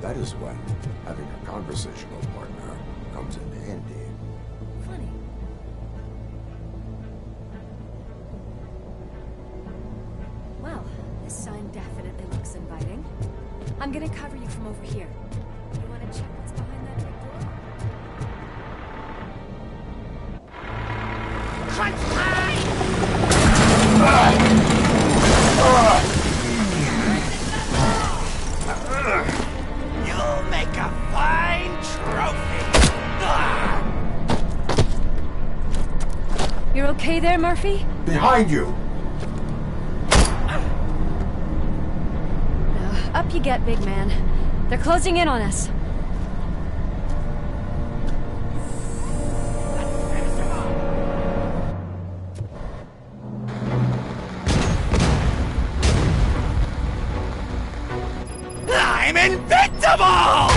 C: That is when having a conversational partner comes in handy.
S: Funny. Well, this sign definitely looks inviting. I'm gonna cover you from over here. You wanna check what's behind that big
Q: You'll make a fine trophy.
S: You're okay there, Murphy?
C: Behind you!
S: Up you get, big man. They're closing in on us.
Q: I'm invincible!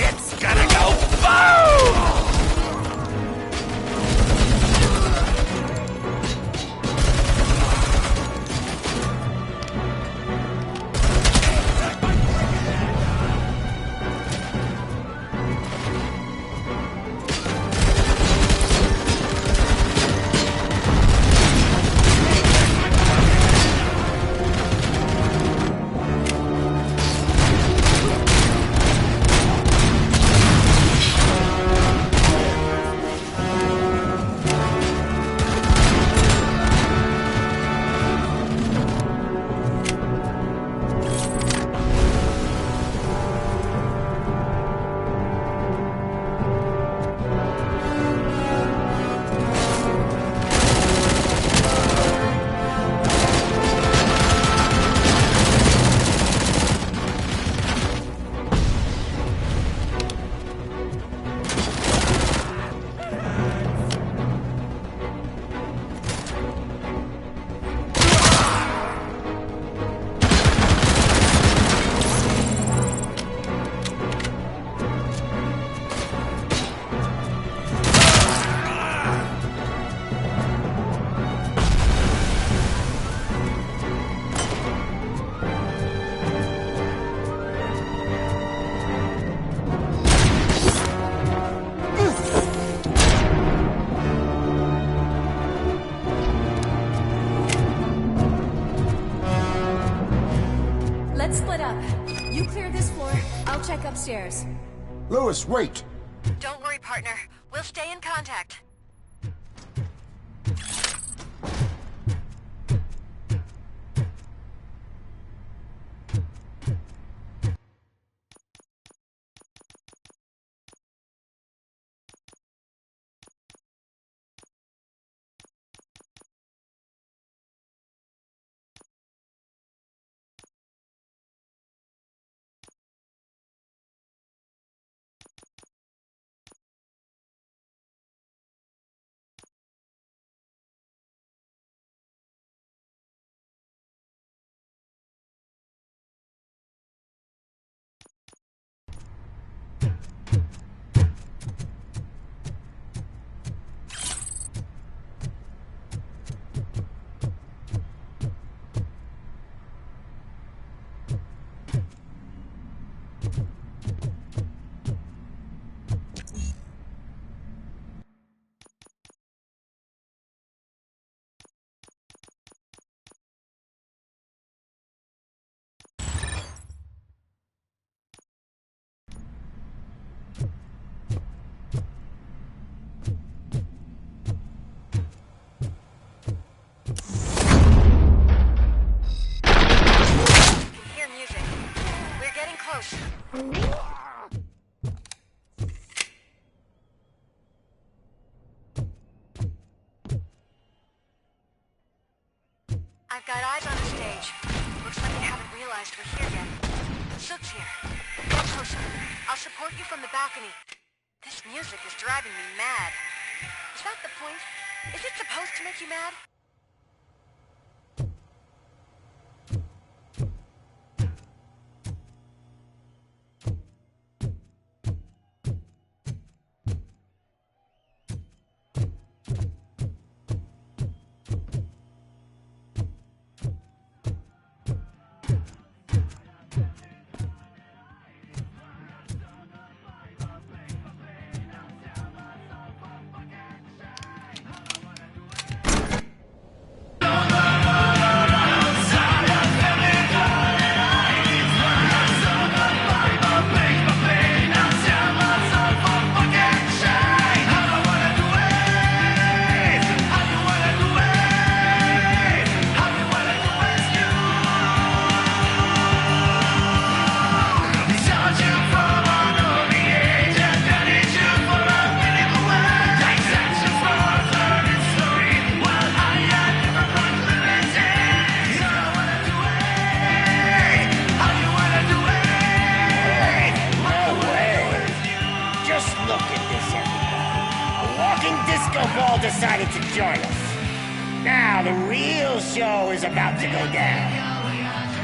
Q: It's gonna go boom!
S: Let's split up. You clear this floor, I'll check upstairs.
C: Lewis, wait!
J: Don't worry, partner. We'll stay in contact. Got eyes on the stage. Looks like they haven't realized we're here yet. Sook's here. Get closer. I'll support you from the balcony. This music is driving me mad. Is that the point? Is it supposed to make you mad?
P: Decided to join us. Now the real show is about to go down.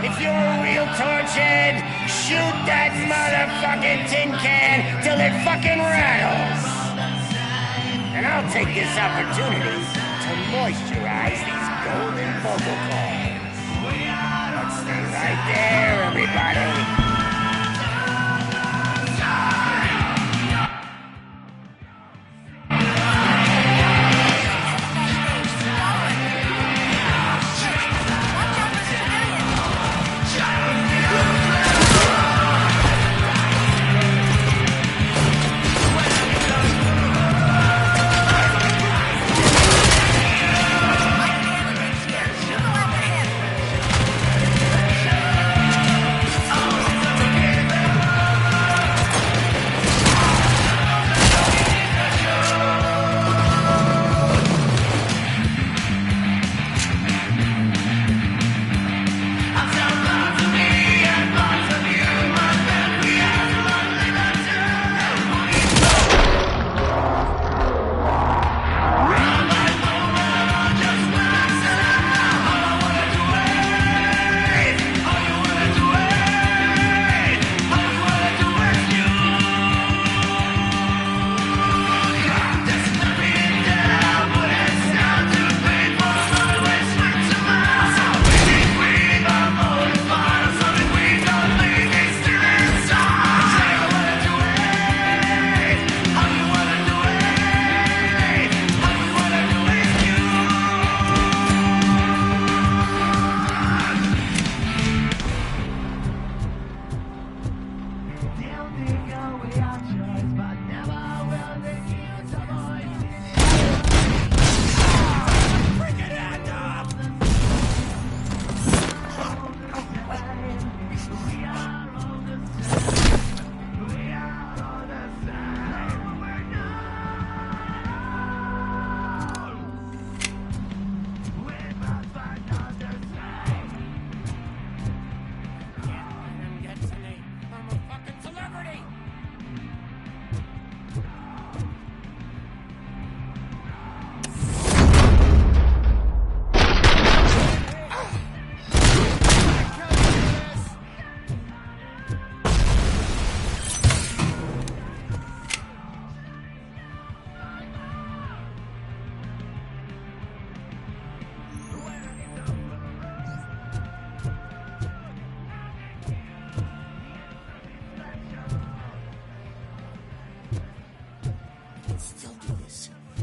P: If you're a real torchhead, shoot that motherfucking tin can till it fucking rattles. And I'll take this opportunity to moisturize these golden vocal cords. Let's stay right there, everybody.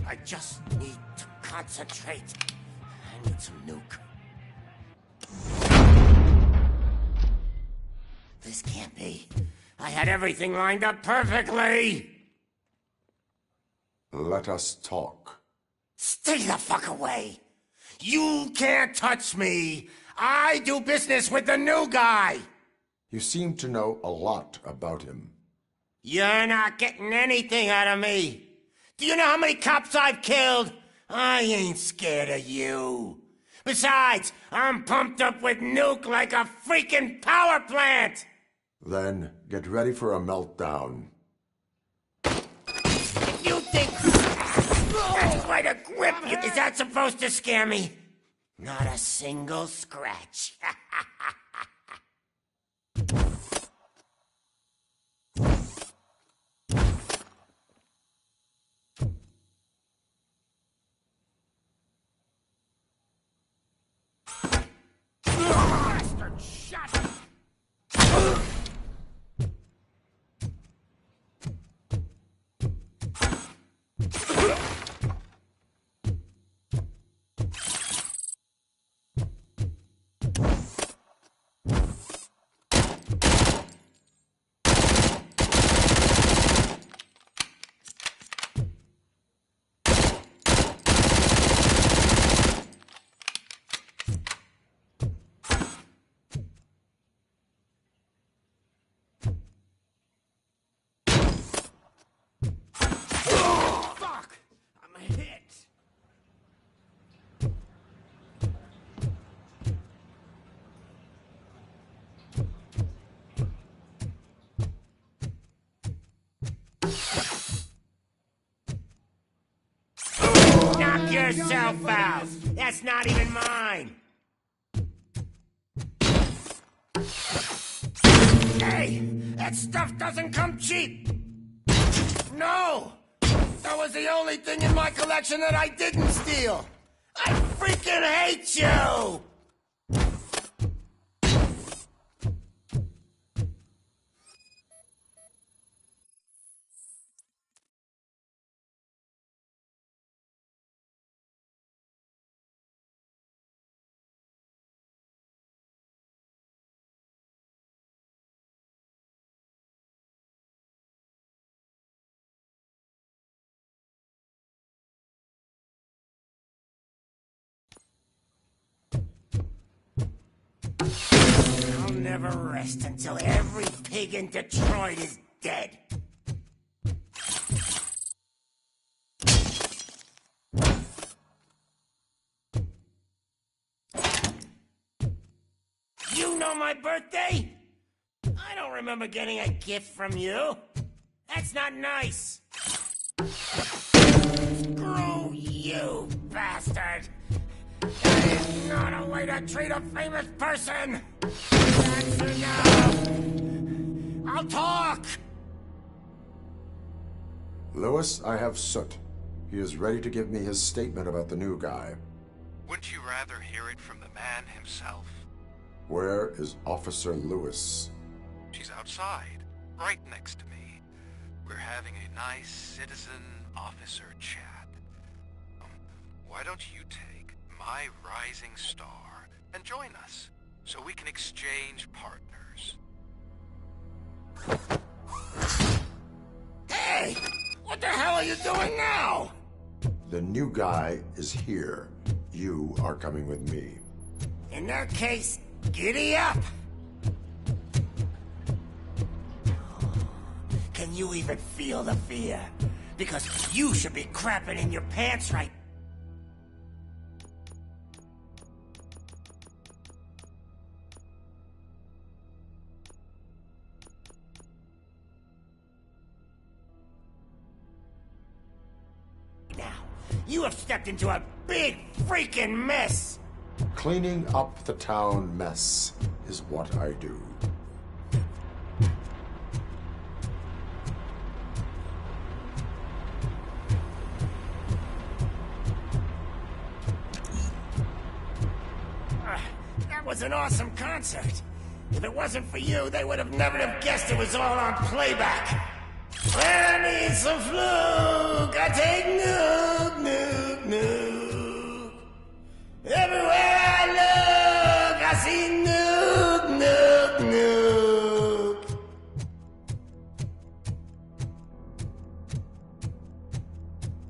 P: I just need to concentrate. I need some nuke. This can't be. I had everything lined up perfectly!
C: Let us talk.
P: Stay the fuck away! You can't touch me! I do business with the new guy!
C: You seem to know a lot about him.
P: You're not getting anything out of me! Do you know how many cops I've killed? I ain't scared of you. Besides, I'm pumped up with nuke like a freaking power plant!
C: Then get ready for a meltdown.
P: If you think that's quite a grip, is that supposed to scare me? Not a single scratch. Bastard shot! Fuck! I'm hit! Knock yourself out! That's not even mine! Hey! That stuff doesn't come cheap! No! That was the only thing in my collection that I didn't steal! I freaking hate you! I'll never rest until every pig in Detroit is dead. You know my birthday? I don't remember getting a gift from you. That's not nice. Screw you, bastard! That is not a way to treat a famous person! That's enough! I'll talk!
C: Lewis, I have Soot. He is ready to give me his statement about the new guy.
T: Wouldn't you rather hear it from the man himself?
C: Where is Officer Lewis?
T: She's outside, right next to me. We're having a nice citizen-officer chat. Why don't you take my rising star and join us, so we can exchange partners?
P: Hey! What the hell are you doing now?
C: The new guy is here. You are coming with me.
P: In that case, giddy up! Can you even feel the fear? Because you should be crapping in your pants right. Now, you have stepped into a big freaking mess!
C: Cleaning up the town mess is what I do.
P: That was an awesome concert. If it wasn't for you, they would have never have guessed it was all on playback. When I need some fluke, I take nuke, nuke, nuke. Everywhere I look, I see nuke, nuke, nuke.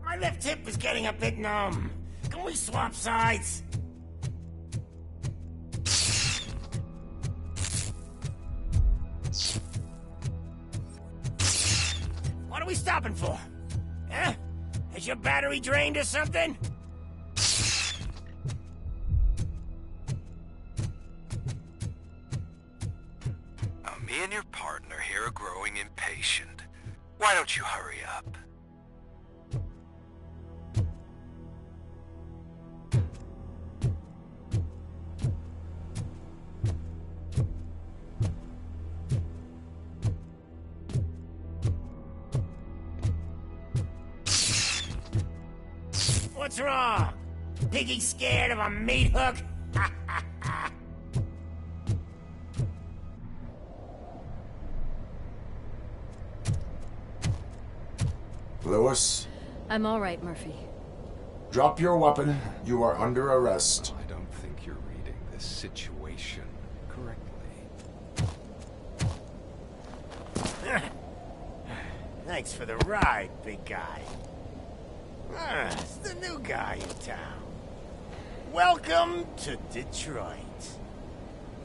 P: My left hip is getting a bit numb. Can we swap sides? What are we stopping for? Huh? Is your battery drained or something?
T: Me and your partner here are growing impatient. Why don't you hurry up?
P: What's wrong? Piggy scared of a meat hook?
C: Lewis,
S: I'm all right, Murphy.
C: drop your weapon. You are under arrest.
U: I don't think you're reading this situation correctly.
P: Thanks for the ride, big guy. It's the new guy in town. Welcome to Detroit.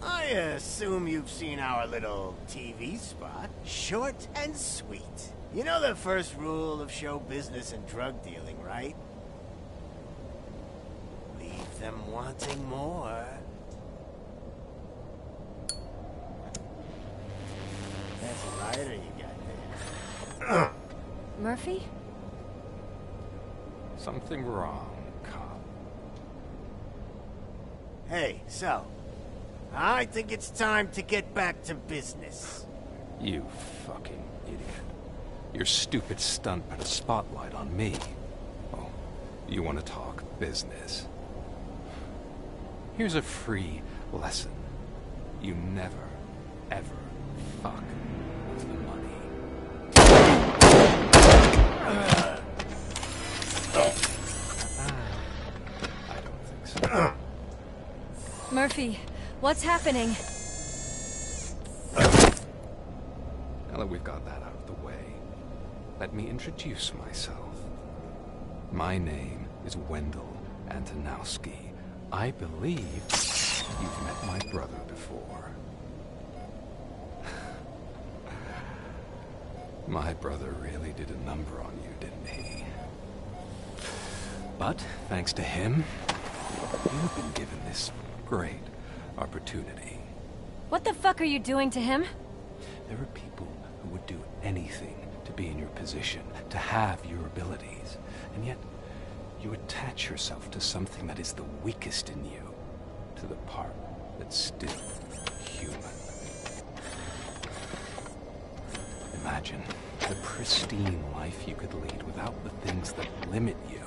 P: I assume you've seen our little TV spot. Short and sweet. You know the first rule of show business and drug dealing, right? Leave them wanting more. That's a lighter you got there.
S: Murphy?
U: Something wrong, cop.
P: Hey, so, I think it's time to get back to business.
U: You fucking idiot. Your stupid stunt put a spotlight on me. Oh, you want to talk business? Here's a free lesson. You never, ever fuck with the money. I don't think so.
S: Murphy, what's happening?
U: Now that we've got that out of the way, let me introduce myself. My name is Wendell Antonowski. I believe you've met my brother before. My brother really did a number on you, didn't he? But, thanks to him, you've been given this great opportunity.
S: What the fuck are you doing to him?
U: There are people who would do anything to be in your position, to have your abilities, and yet you attach yourself to something that is the weakest in you, to the part that's still human. Imagine the pristine life you could lead without the things that limit you.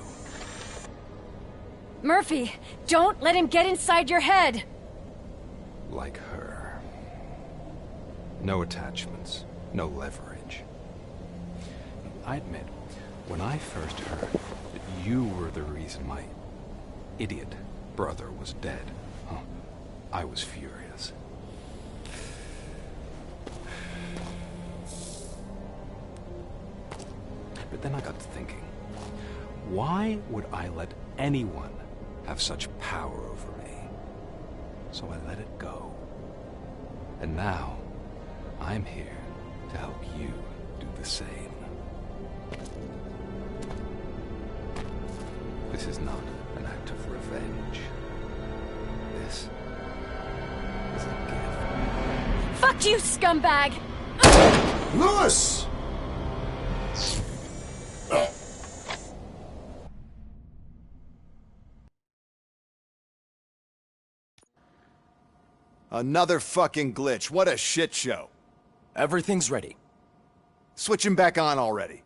S: Murphy, don't let him get inside your head!
U: Like her. No attachments, no leverage. I admit, when I first heard that you were the reason my idiot brother was dead, I was furious. But then I got to thinking, why would I let anyone have such power over me? So I let it go. And now, I'm here to help you do the same. This is not an act of revenge. This is a gift.
S: Fuck you, scumbag!
C: Lewis!
V: Another fucking glitch. What a shit show.
W: Everything's ready.
V: Switch him back on already.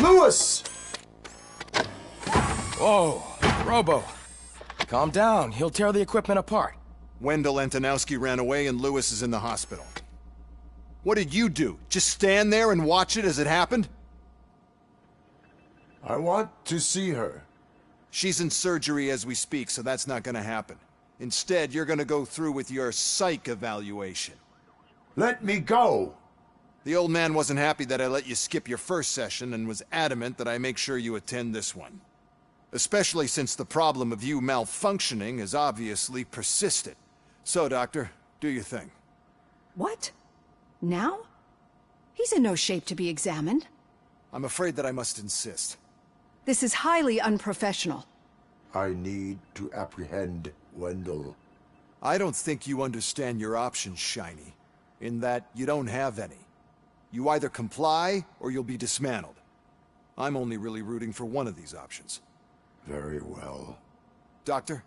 C: Lewis!
W: Whoa, Robo. Calm down. He'll tear the equipment apart.
V: Wendell Antonowski ran away and Lewis is in the hospital. What did you do? Just stand there and watch it as it happened?
C: I want to see her.
V: She's in surgery as we speak, so that's not gonna happen. Instead, you're gonna go through with your psych evaluation.
C: Let me go!
V: The old man wasn't happy that I let you skip your first session and was adamant that I make sure you attend this one. Especially since the problem of you malfunctioning has obviously persisted. So, Doctor, do your thing.
X: What? Now? He's in no shape to be examined.
V: I'm afraid that I must insist.
X: This is highly unprofessional.
C: I need to apprehend Wendell.
V: I don't think you understand your options, Shiny. In that, you don't have any. You either comply, or you'll be dismantled. I'm only really rooting for one of these options.
C: Very well.
V: Doctor?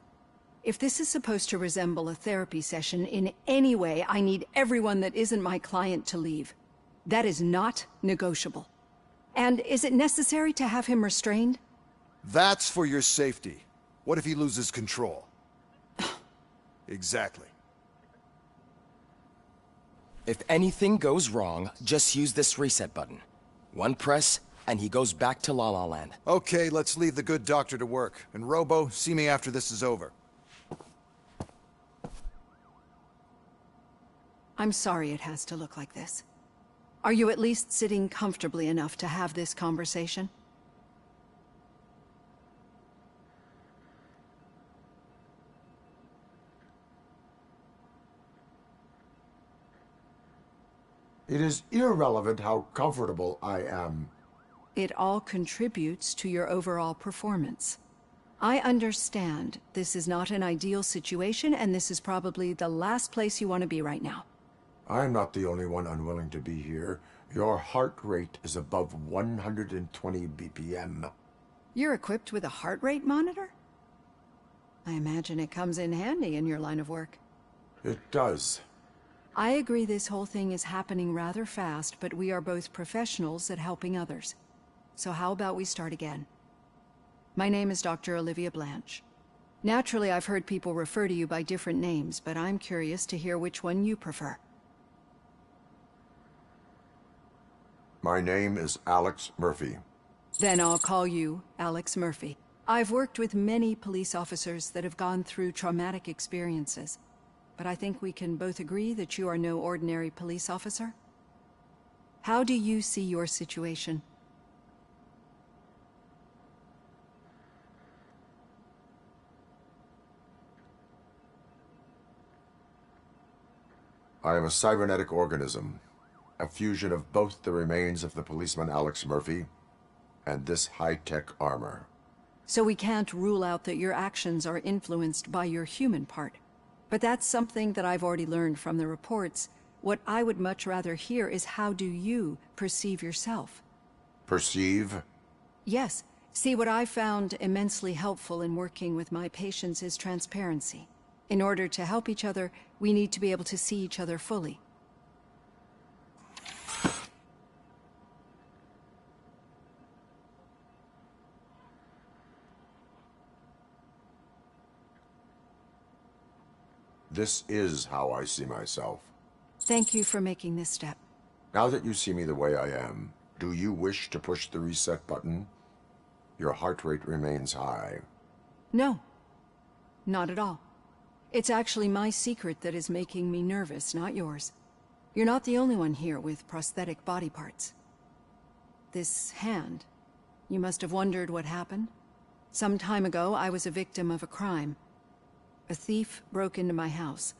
X: If this is supposed to resemble a therapy session in any way, I need everyone that isn't my client to leave. That is not negotiable. And is it necessary to have him restrained?
V: That's for your safety. What if he loses control? Exactly.
W: If anything goes wrong, just use this reset button. One press, and he goes back to La La Land.
V: Okay, let's leave the good doctor to work. And Robo, see me after this is over.
X: I'm sorry it has to look like this. Are you at least sitting comfortably enough to have this conversation?
C: It is irrelevant how comfortable I am.
X: It all contributes to your overall performance. I understand this is not an ideal situation, and this is probably the last place you want to be right now.
C: I'm not the only one unwilling to be here. Your heart rate is above 120 BPM.
X: You're equipped with a heart rate monitor? I imagine it comes in handy in your line of work.
C: It does.
X: I agree this whole thing is happening rather fast, but we are both professionals at helping others. So how about we start again? My name is Dr. Olivia Blanche. Naturally, I've heard people refer to you by different names, but I'm curious to hear which one you prefer.
C: My name is Alex Murphy.
X: Then I'll call you Alex Murphy. I've worked with many police officers that have gone through traumatic experiences, but I think we can both agree that you are no ordinary police officer. How do you see your situation?
C: I am a cybernetic organism, a fusion of both the remains of the policeman Alex Murphy and this high-tech armor.
X: So we can't rule out that your actions are influenced by your human part. But that's something that I've already learned from the reports. What I would much rather hear is how do you perceive yourself?
C: Perceive?
X: Yes. See, what I found immensely helpful in working with my patients is transparency. In order to help each other, we need to be able to see each other fully.
C: This is how I see myself.
X: Thank you for making this step.
C: Now that you see me the way I am, do you wish to push the reset button? Your heart rate remains high.
X: No, not at all. It's actually my secret that is making me nervous, not yours. You're not the only one here with prosthetic body parts. This hand, you must have wondered what happened. Some time ago, I was a victim of a crime. A thief broke into my house.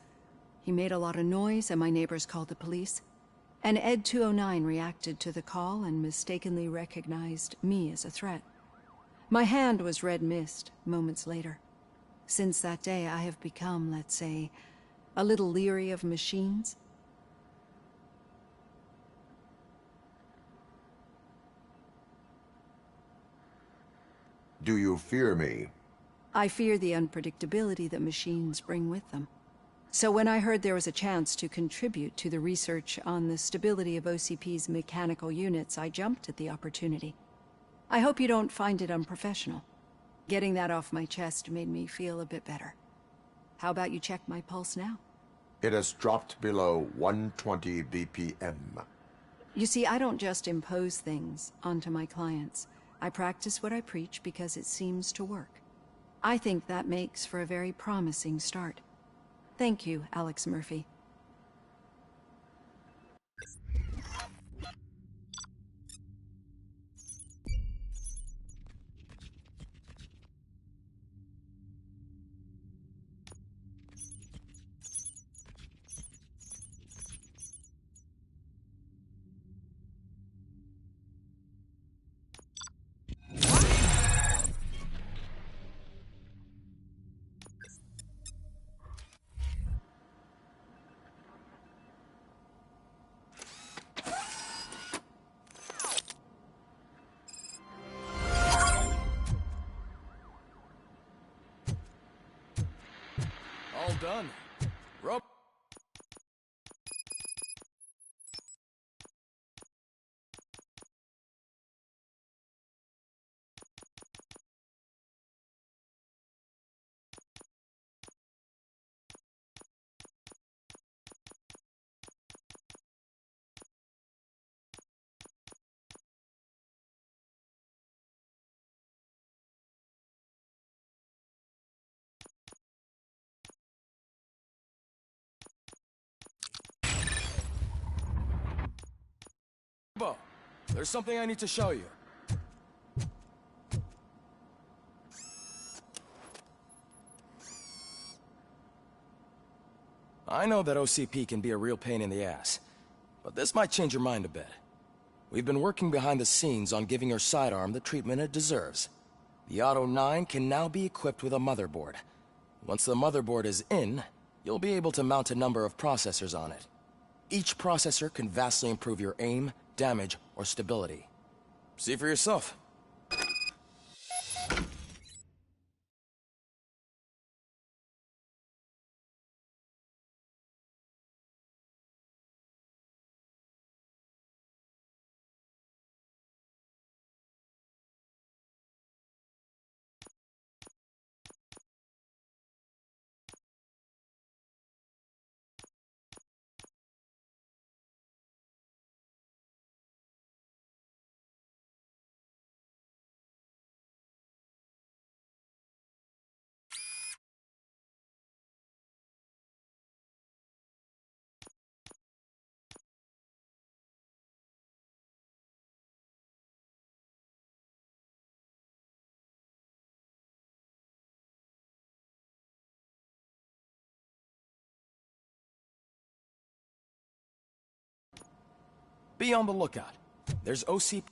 X: He made a lot of noise and my neighbors called the police. And Ed 209 reacted to the call and mistakenly recognized me as a threat. My hand was red mist moments later. Since that day, I have become, let's say, a little leery of machines.
C: Do you fear me?
X: I fear the unpredictability that machines bring with them. So when I heard there was a chance to contribute to the research on the stability of OCP's mechanical units, I jumped at the opportunity. I hope you don't find it unprofessional. Getting that off my chest made me feel a bit better. How about you check my pulse now?
C: It has dropped below 120 BPM.
X: You see, I don't just impose things onto my clients. I practice what I preach because it seems to work. I think that makes for a very promising start. Thank you, Alex Murphy.
W: All done. Rope. Bo, there's something I need to show you. I know that OCP can be a real pain in the ass, but this might change your mind a bit. We've been working behind the scenes on giving your sidearm the treatment it deserves. The Auto 9 can now be equipped with a motherboard. Once the motherboard is in, you'll be able to mount a number of processors on it. Each processor can vastly improve your aim, damage, or stability. See for yourself. Be on the lookout. There's OCP.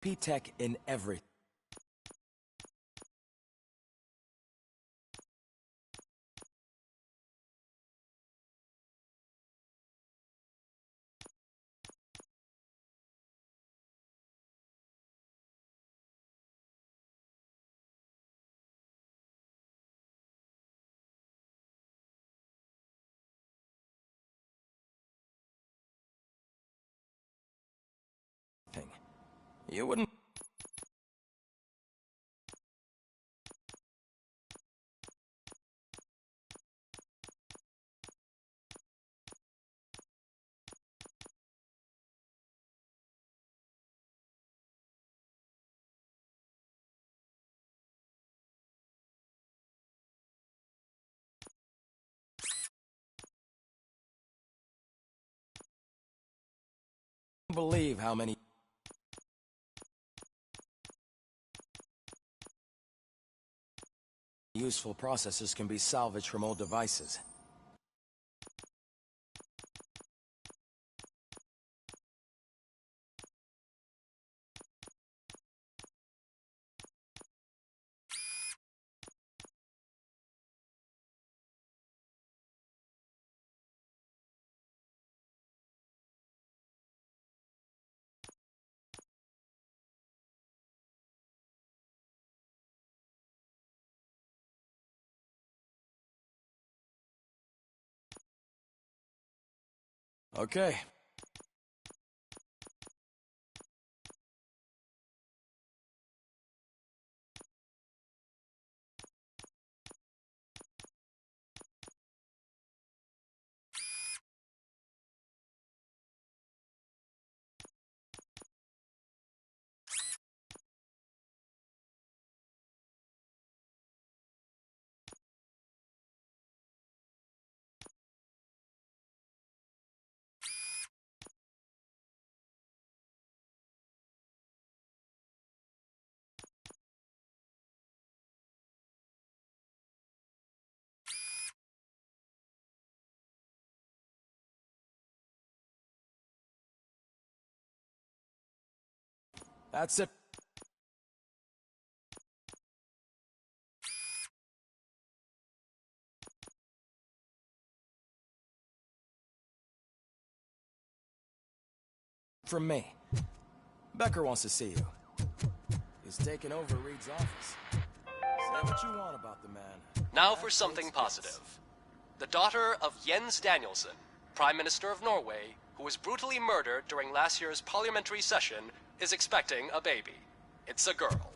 W: P-Tech in everything. You wouldn't... believe how many... useful processors can be salvaged from old devices. Okay. That's it. From me. Becker wants to see you. He's taken over Reed's office. Say what you want about the man.
A: Now for something positive. The daughter of Jens Danielson, Prime Minister of Norway, who was brutally murdered during last year's parliamentary session, is expecting a baby. It's a girl.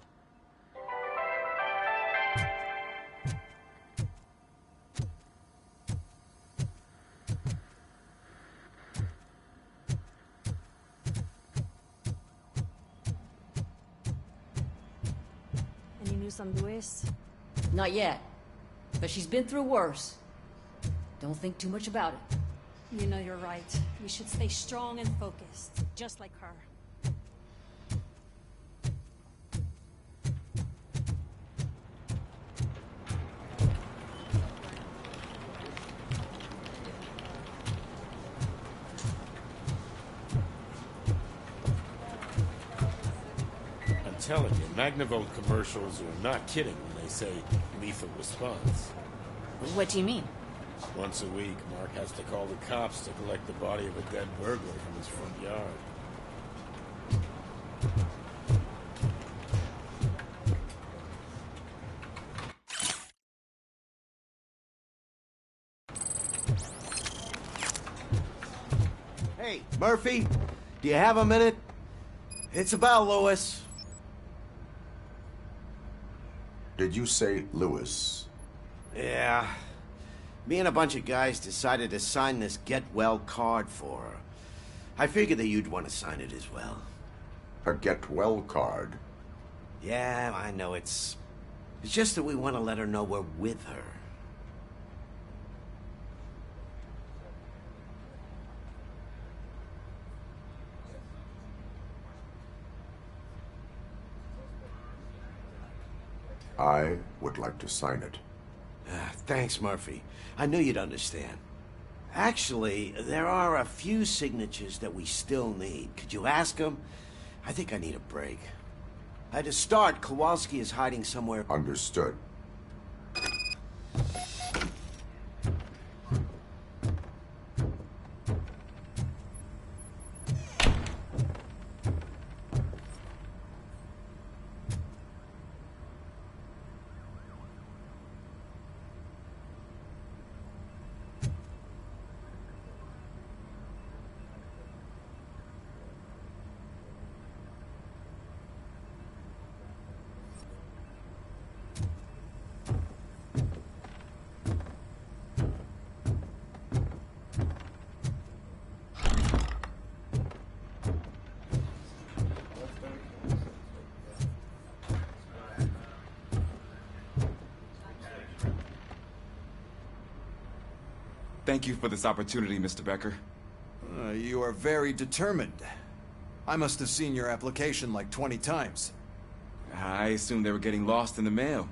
S: Any news on Luis?
K: Not yet. But she's been through worse. Don't think too much about it.
E: You know you're right. We should stay strong and focused, just like her.
G: I'm telling you, Magnavolt commercials are not kidding when they say lethal response.
B: What do you mean?
G: Once a week, Mark has to call the cops to collect the body of a dead burglar from his front yard.
Q: Hey, Murphy, do you have a minute? It's about Lewis.
C: Did you say Lewis?
Q: Yeah. Me and a bunch of guys decided to sign this get well card for her. I figured that you'd want to sign it as well.
C: A get well card?
Q: Yeah, I know it's just that we want to let her know we're with her.
C: I would like to sign it.
Q: Thanks, Murphy. I knew you'd understand. Actually, there are a few signatures that we still need. Could you ask them? I think I need a break. To start, Kowalski is hiding somewhere.
C: Understood.
H: Thank you for this opportunity, Mr. Becker.
V: You are very determined. I must have seen your application like 20 times.
H: I assumed they were getting lost in the mail.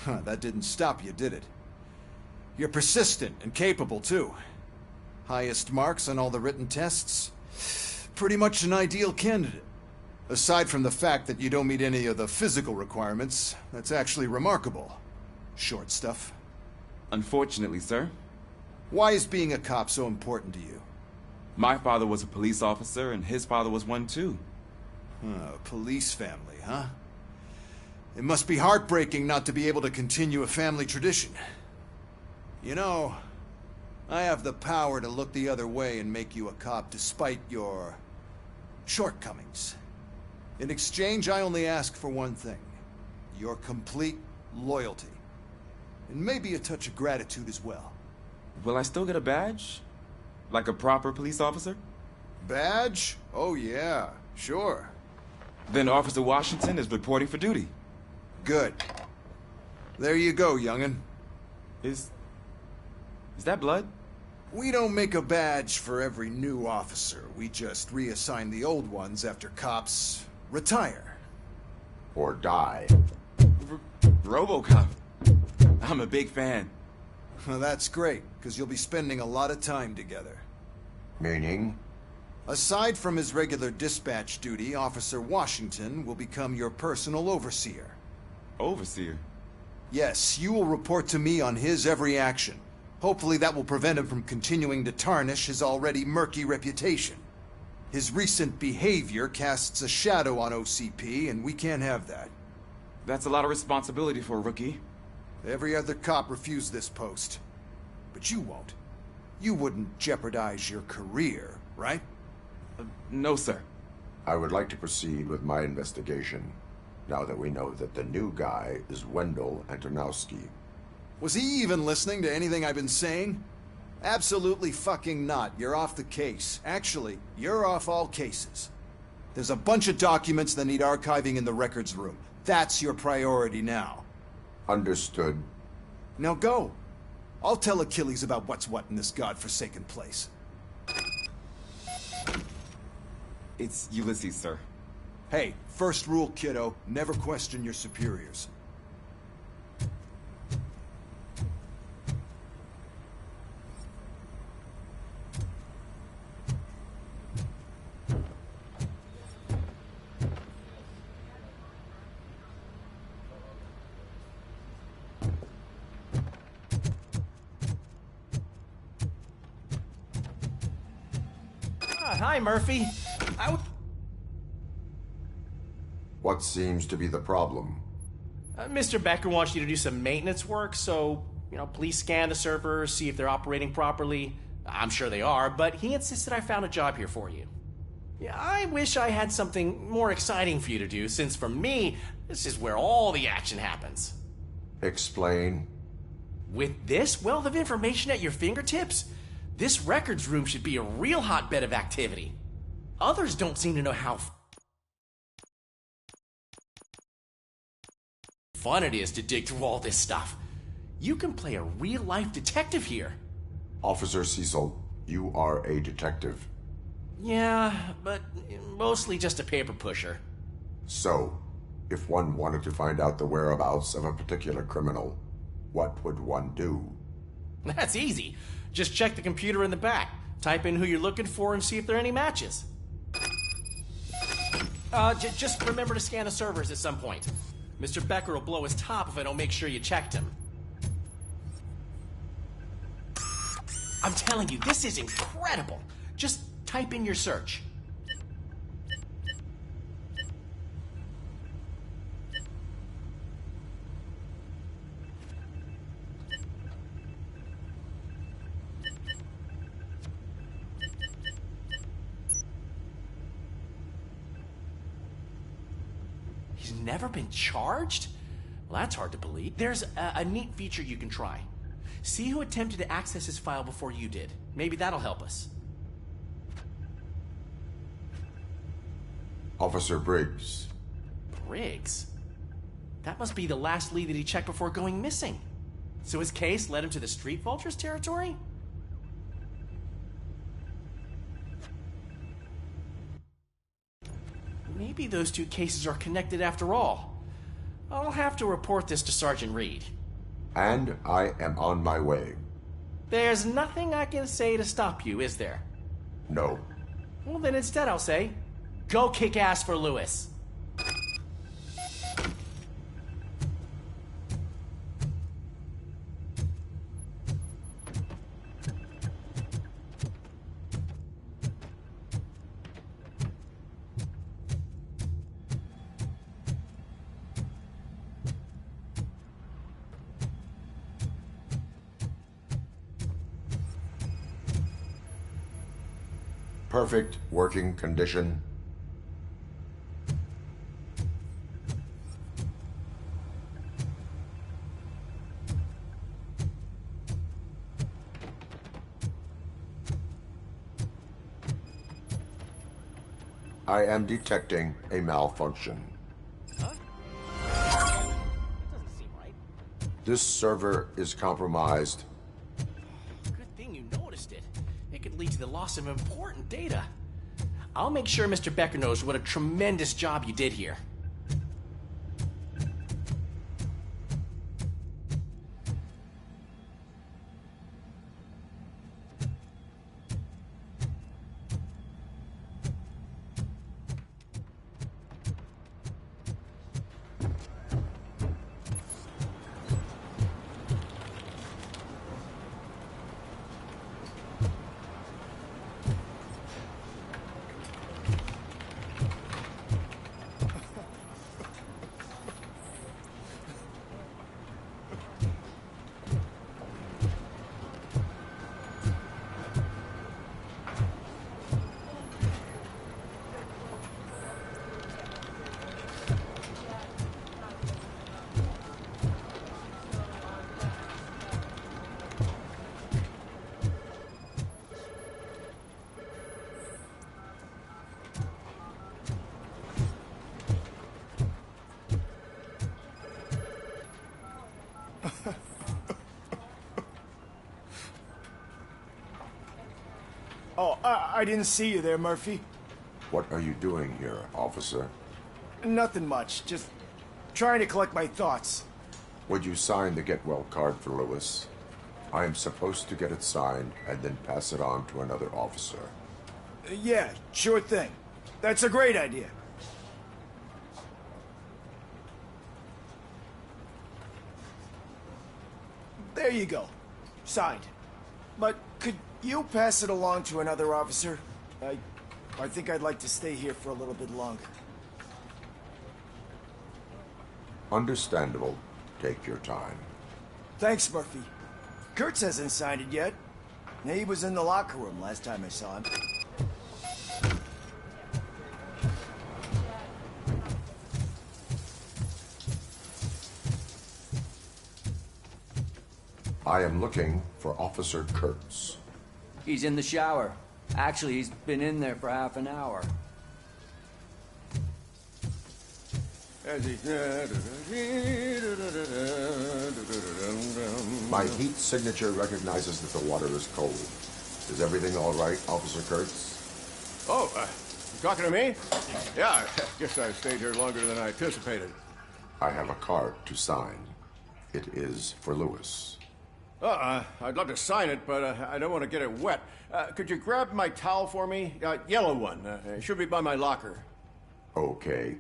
V: That didn't stop you, did it? You're persistent and capable, too. Highest marks on all the written tests. Pretty much an ideal candidate. Aside from the fact that you don't meet any of the physical requirements, that's actually remarkable. Short stuff.
H: Unfortunately, sir.
V: Why is being a cop so important to you?
H: My father was a police officer, and his father was one, too.
V: Police family, huh? It must be heartbreaking not to be able to continue a family tradition. You know, I have the power to look the other way and make you a cop despite your shortcomings. In exchange, I only ask for one thing. Your complete loyalty. And maybe a touch of gratitude as well.
H: Will I still get a badge? Like a proper police officer?
V: Badge? Oh yeah, sure.
H: Then Officer Washington is reporting for duty.
V: Good. There you go, young'un.
H: Is that blood?
V: We don't make a badge for every new officer. We just reassign the old ones after cops retire.
C: Or die.
H: Robocop. I'm a big fan.
V: Well, that's great, because you'll be spending a lot of time together.
C: Meaning?
V: Aside from his regular dispatch duty, Officer Washington will become your personal overseer.
H: Overseer?
V: Yes, you will report to me on his every action. Hopefully that will prevent him from continuing to tarnish his already murky reputation. His recent behavior casts a shadow on OCP, and we can't have that.
H: That's a lot of responsibility for a rookie.
V: Every other cop refused this post. But you won't. You wouldn't jeopardize your career, right?
H: No, sir.
C: I would like to proceed with my investigation, now that we know that the new guy is Wendell Antonowski.
V: Was he even listening to anything I've been saying? Absolutely fucking not. You're off the case. Actually, you're off all cases. There's a bunch of documents that need archiving in the records room. That's your priority now.
C: Understood.
V: Now go. I'll tell Achilles about what's what in this godforsaken place.
H: It's Ulysses, sir.
V: Hey, first rule, kiddo. Never question your superiors.
I: Hi, Murphy.
C: What seems to be the problem?
I: Mr. Becker wants you to do some maintenance work, so, please scan the servers, see if they're operating properly. I'm sure they are, but he insisted I found a job here for you. Yeah, I wish I had something more exciting for you to do, since for me, this is where all the action happens.
C: Explain.
I: With this wealth of information at your fingertips, this records room should be a real hotbed of activity. Others don't seem to know how fun it is to dig through all this stuff. You can play a real-life detective here.
C: Officer Cecil, you are a detective.
I: Yeah, but mostly just a paper pusher.
C: So, if one wanted to find out the whereabouts of a particular criminal, what would one do?
I: That's easy. Just check the computer in the back, type in who you're looking for, and see if there are any matches. Just remember to scan the servers at some point. Mr. Becker will blow his top if I don't make sure you checked him. I'm telling you, this is incredible. Just type in your search. He's never been charged? Well, that's hard to believe. There's a neat feature you can try. See who attempted to access his file before you did. Maybe that'll help us.
C: Officer Briggs.
I: Briggs? That must be the last lead that he checked before going missing. So his case led him to the Street Vultures territory? Maybe those two cases are connected after all. I'll have to report this to Sergeant Reed.
C: And I am on my way.
I: There's nothing I can say to stop you, is there?
C: No.
I: Well, then instead I'll say, go kick ass for Lewis.
C: Perfect working condition. I am detecting a malfunction.
I: Huh? That doesn't seem right.
C: This server is compromised.
I: Good thing you noticed it. It could lead to the loss of important data. I'll make sure Mr. Becker knows what a tremendous job you did here.
R: Oh, I didn't see you there, Murphy.
C: What are you doing here, officer?
R: Nothing much. Just trying to collect my thoughts.
C: Would you sign the get well card for Lewis? I am supposed to get it signed and then pass it on to another officer.
R: Yeah, sure thing. That's a great idea. There you go. Signed. But could you pass it along to another officer? I think I'd like to stay here for a little bit longer.
C: Understandable. Take your time.
R: Thanks, Murphy. Kurtz hasn't signed it yet. He was in the locker room last time I saw him.
C: I am looking for Officer Kurtz.
D: He's in the shower. Actually, he's been in there for half an hour.
C: My heat signature recognizes that the water is cold. Is everything all right, Officer Kurtz?
L: Oh, you talking to me? Yeah, I guess I stayed here longer than I anticipated.
C: I have a card to sign. It is for Lewis.
L: I'd love to sign it, but I don't want to get it wet. Could you grab my towel for me? Yellow one. It should be by my locker.
C: Okay.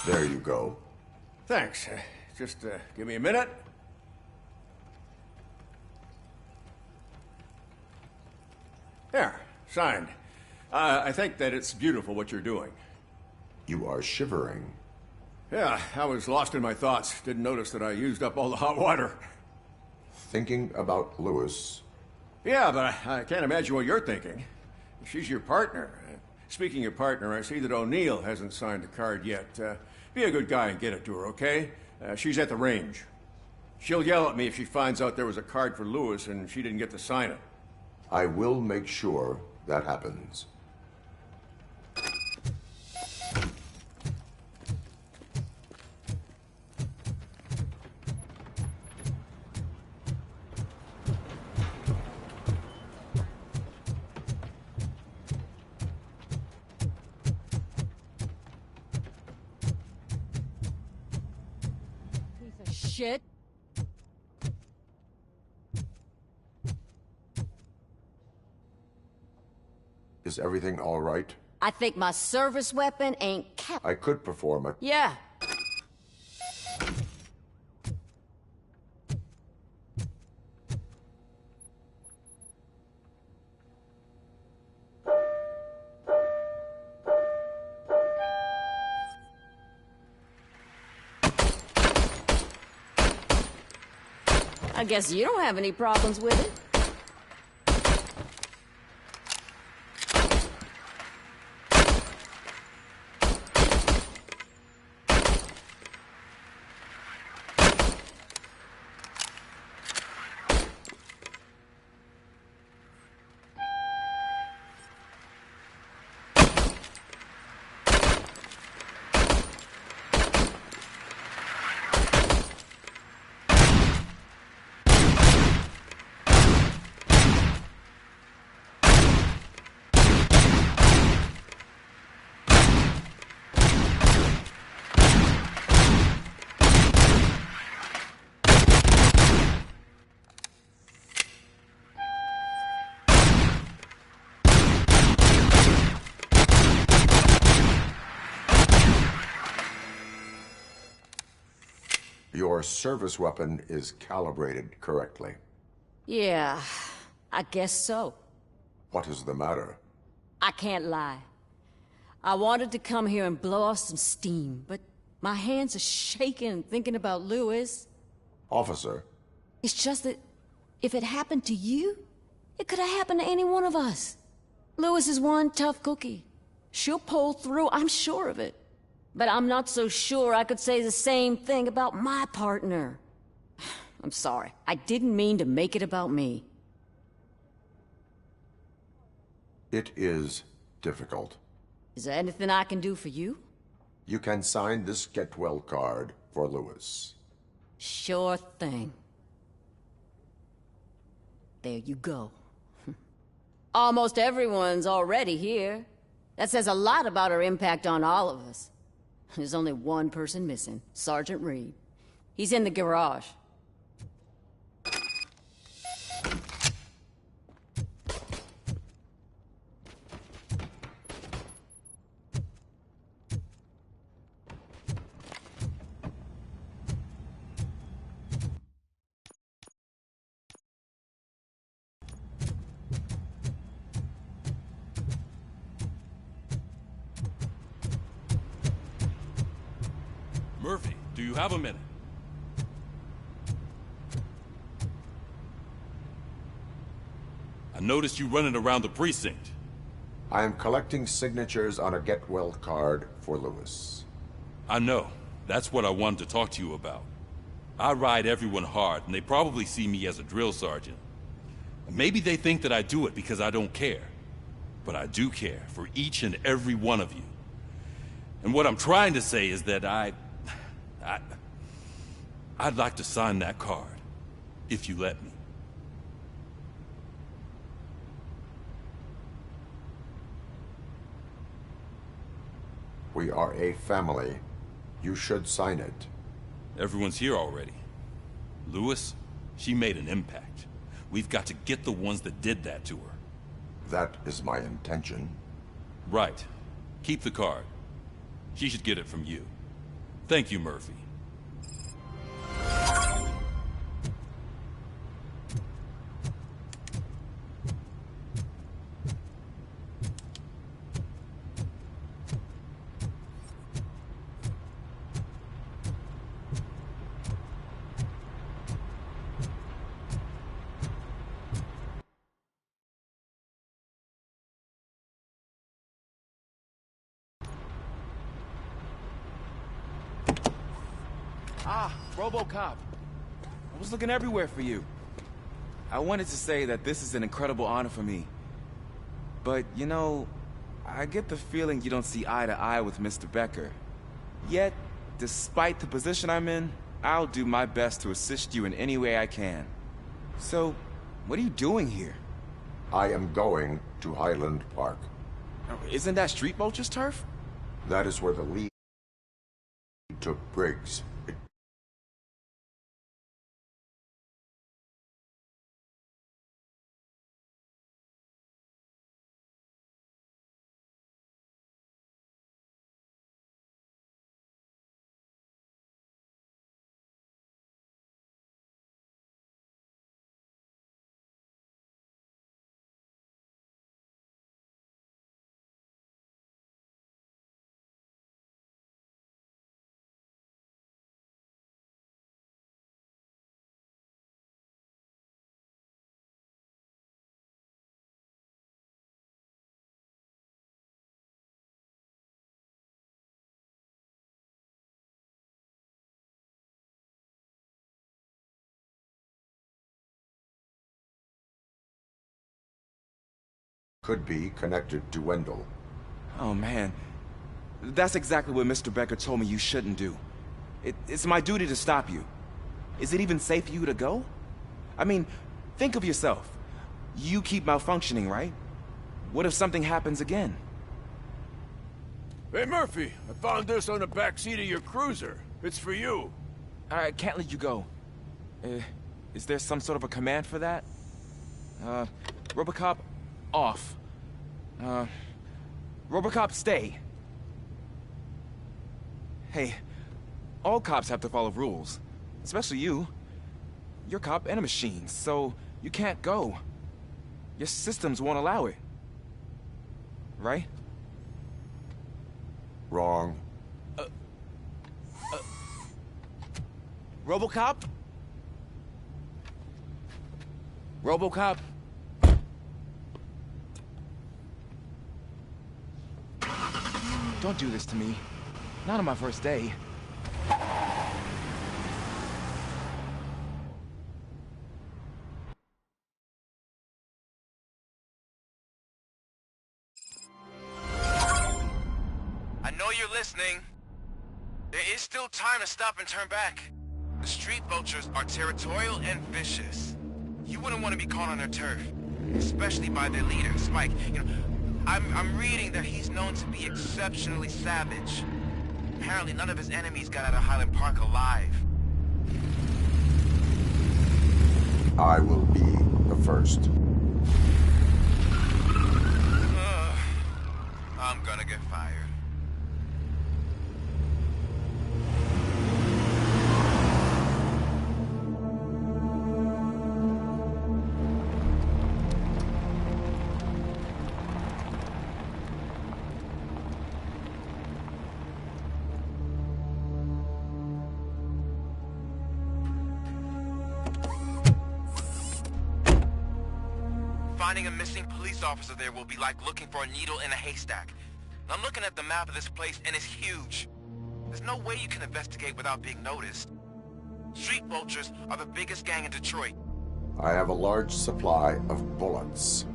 C: There you go.
L: Thanks. Just give me a minute. There, signed. I think that it's beautiful what you're doing.
C: You are shivering.
L: Yeah, I was lost in my thoughts. Didn't notice that I used up all the hot water.
C: Thinking about Lewis.
L: Yeah, but I can't imagine what you're thinking. She's your partner. Speaking of partner, I see that O'Neill hasn't signed the card yet. Be a good guy and get it to her, okay? She's at the range. She'll yell at me if she finds out there was a card for Lewis and she didn't get to sign it.
C: I will make sure that happens.
K: Shit.
C: Is everything all right?
K: I think my service weapon ain't kept.
C: I could perform a...
K: Yeah. I guess you don't have any problems with it.
C: Your service weapon is calibrated correctly.
K: Yeah, I guess so.
C: What is the matter?
K: I can't lie. I wanted to come here and blow off some steam, but my hands are shaking thinking about Lewis.
C: Officer.
K: It's just that if it happened to you, it could have happened to any one of us. Lewis is one tough cookie. She'll pull through, I'm sure of it. But I'm not so sure I could say the same thing about my partner. I'm sorry. I didn't mean to make it about me.
C: It is difficult.
K: Is there anything I can do for you?
C: You can sign this get well card for Lewis.
K: Sure thing. There you go. Almost everyone's already here. That says a lot about her impact on all of us. There's only one person missing, Sergeant Reed. He's in the garage.
F: Murphy, do you have a minute? I noticed you running around the precinct.
C: I am collecting signatures on a get well card for Lewis.
F: I know. That's what I wanted to talk to you about. I ride everyone hard, and they probably see me as a drill sergeant. Maybe they think that I do it because I don't care. But I do care for each and every one of you. And what I'm trying to say is that I'd like to sign that card, if you let me.
C: We are a family. You should sign it.
F: Everyone's here already. Lewis, she made an impact. We've got to get the ones that did that to her.
C: That is my intention.
F: Right. Keep the card. She should get it from you. Thank you, Murphy.
H: Ah, Robocop. I was looking everywhere for you. I wanted to say that this is an incredible honor for me. But, you know, I get the feeling you don't see eye to eye with Mr. Becker. Yet, despite the position I'm in, I'll do my best to assist you in any way I can. So, what are you doing here?
C: I am going to Highland Park.
H: Isn't that Street Vulture's turf?
C: That is where the lead took Briggs. Could be connected to Wendell.
H: Oh, man. That's exactly what Mr. Becker told me you shouldn't do. It's my duty to stop you. Is it even safe for you to go? I mean, think of yourself. You keep malfunctioning, right? What if something happens again?
L: Hey, Murphy, I found this on the back seat of your cruiser. It's for you.
H: I can't let you go. Is there some sort of a command for that? Robocop, off. Robocop, stay. Hey, all cops have to follow rules. Especially you. You're a cop and a machine, so you can't go. Your systems won't allow it. Right?
C: Wrong.
H: Robocop? Robocop? Don't do this to me. Not on my first day.
J: I know you're listening. There is still time to stop and turn back. The street vultures are territorial and vicious. You wouldn't want to be caught on their turf, especially by their leader, Spike. You know, I'm reading that he's known to be exceptionally savage. Apparently none of his enemies got out of Highland Park alive.
C: I will be the first.
J: I'm gonna get fired. Finding a missing police officer there will be like looking for a needle in a haystack. I'm looking at the map of this place and it's huge. There's no way you can investigate without being noticed. Street vultures are the biggest gang in Detroit.
C: I have a large supply of bullets.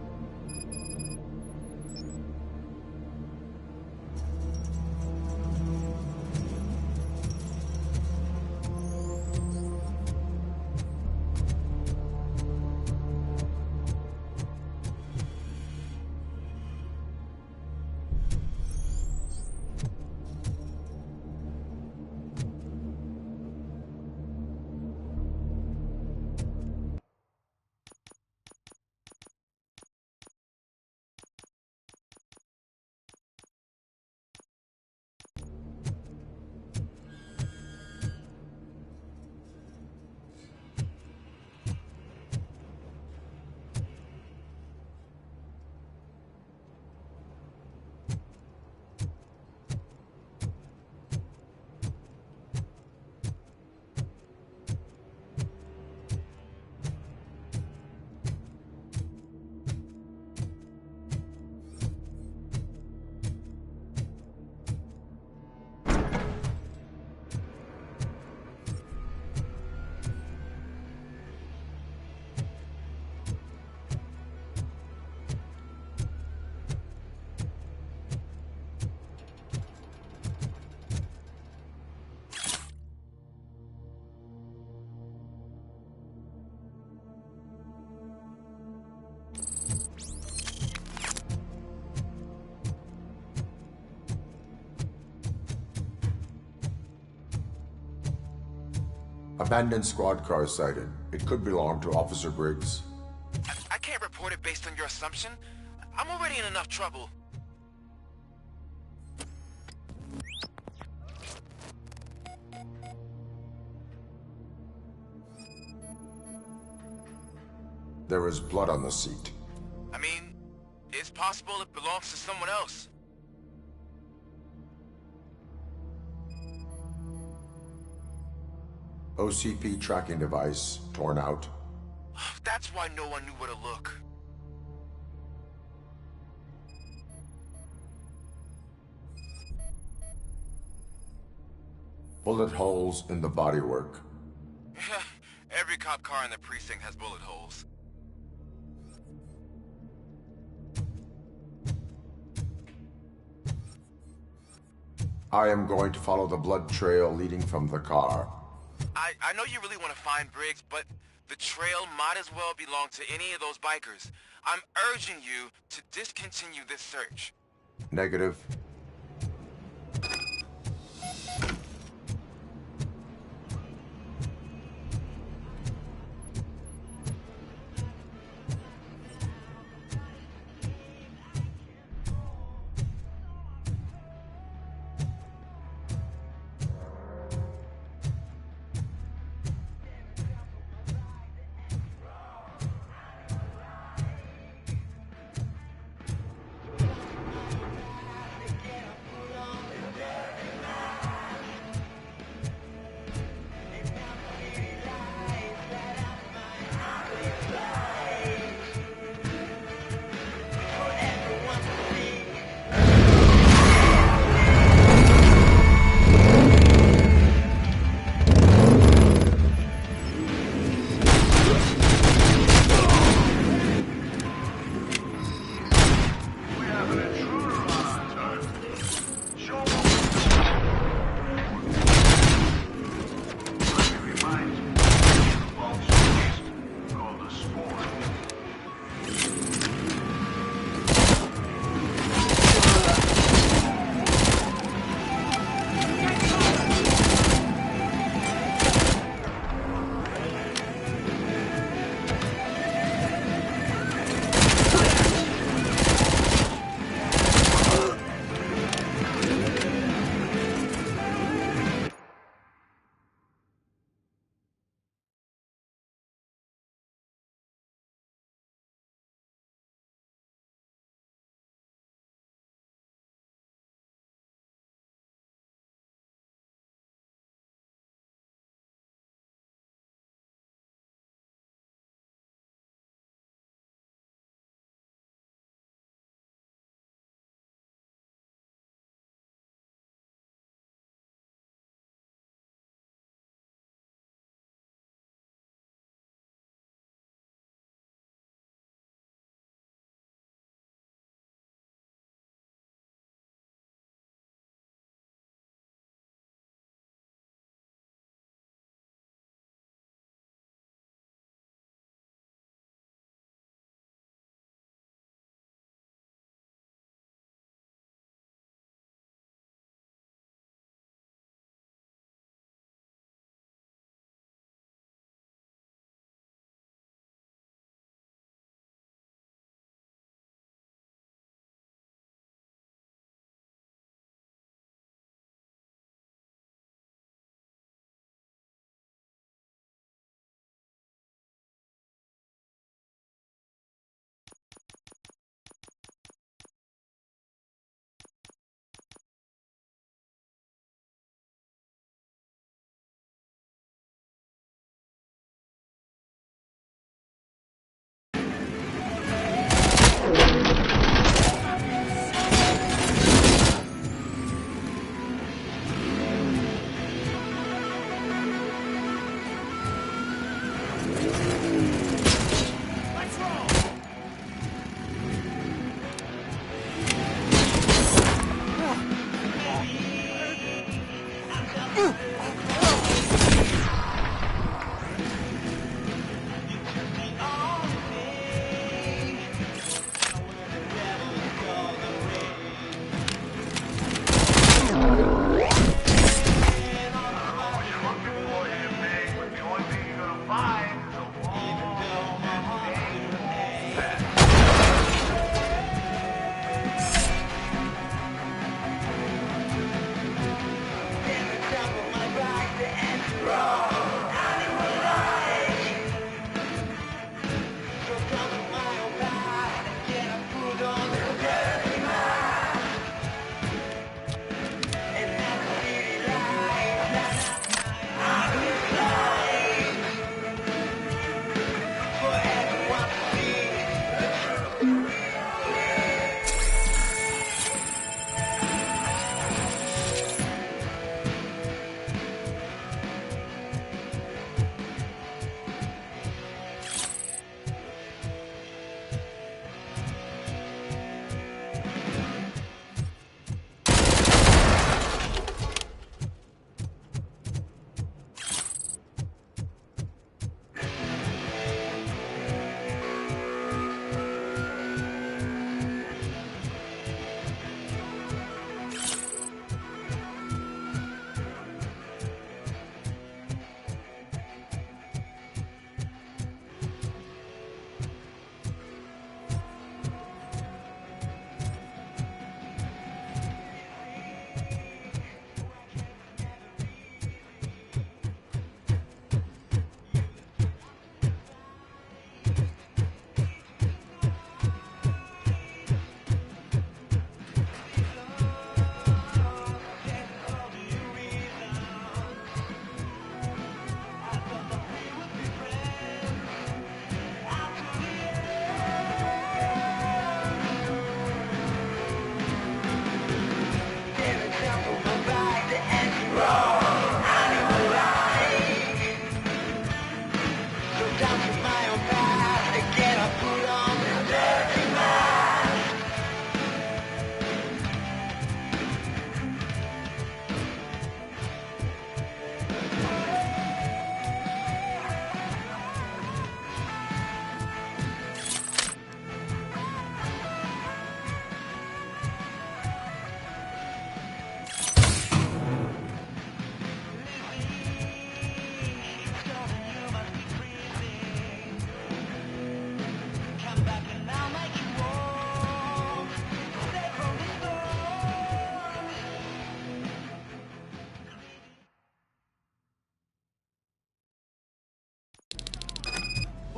C: Abandoned squad car sighted. It could belong to Officer Briggs.
J: I can't report it based on your assumption. I'm already in enough trouble.
C: There is blood on the seat.
J: I mean, it's possible it belongs to someone else.
C: OCP tracking device torn out.
J: That's why no one knew where to look.
C: Bullet holes in the bodywork.
J: Every cop car in the precinct has bullet holes.
C: I am going to follow the blood trail leading from the car.
J: I know you really want to find Briggs, but the trail might as well belong to any of those bikers. I'm urging you to discontinue this search.
C: Negative.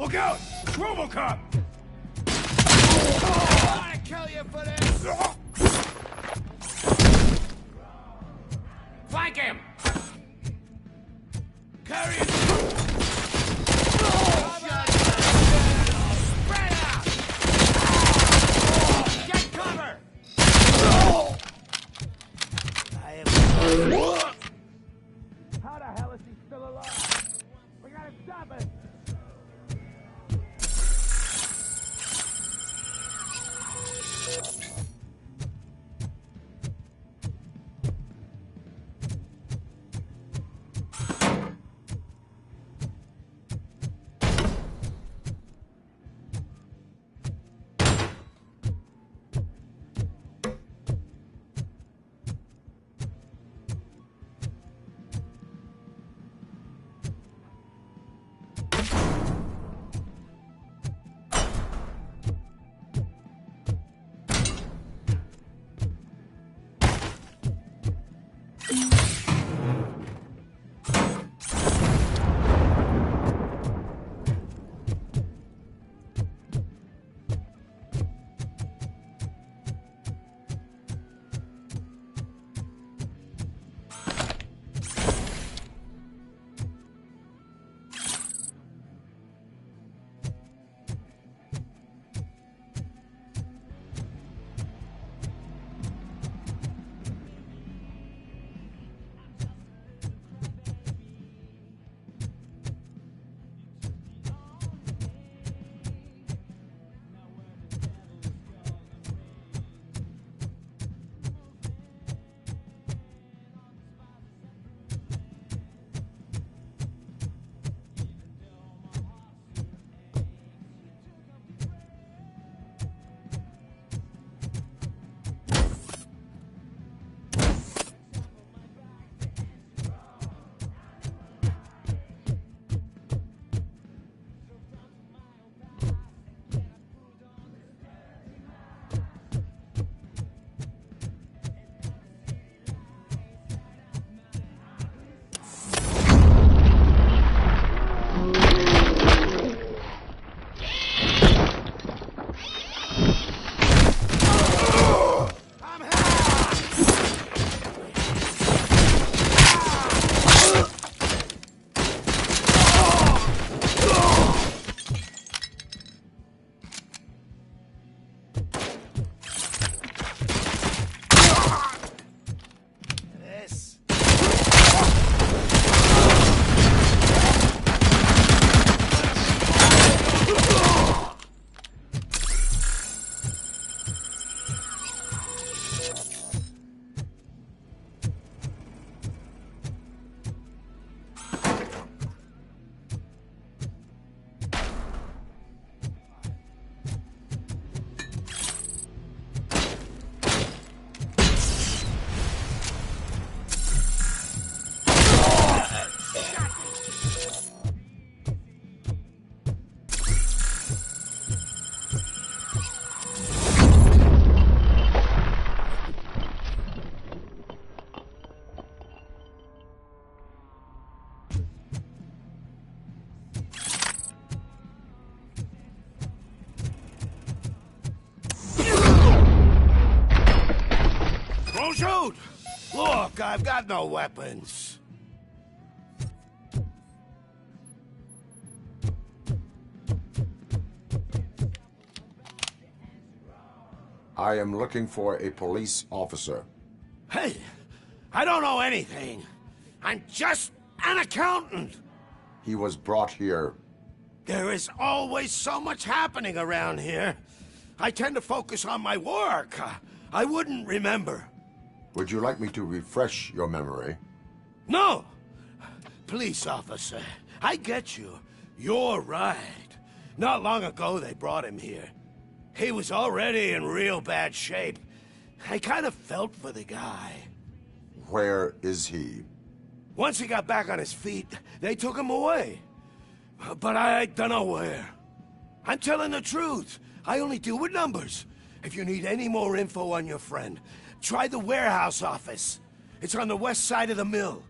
P: Look out! Robocop! I want to kill you for this! Flank him! Carry him! Spread out! Get cover! How the hell is he still alive? We gotta stop it!
Q: Don't shoot! Look, I've got no weapons.
C: I am looking for a police officer.
Q: Hey, I don't know anything. I'm just an accountant.
C: He was brought here.
Q: There is always so much happening around here. I tend to focus on my work. I wouldn't remember.
C: Would you like me to refresh your memory?
Q: No! Police officer, I get you. You're right. Not long ago they brought him here. He was already in real bad shape. I kind of felt for the guy.
C: Where is he?
Q: Once he got back on his feet, they took him away. But I don't know where. I'm telling the truth. I only deal with numbers. If you need any more info on your friend, try the warehouse office. It's on the west side of the mill.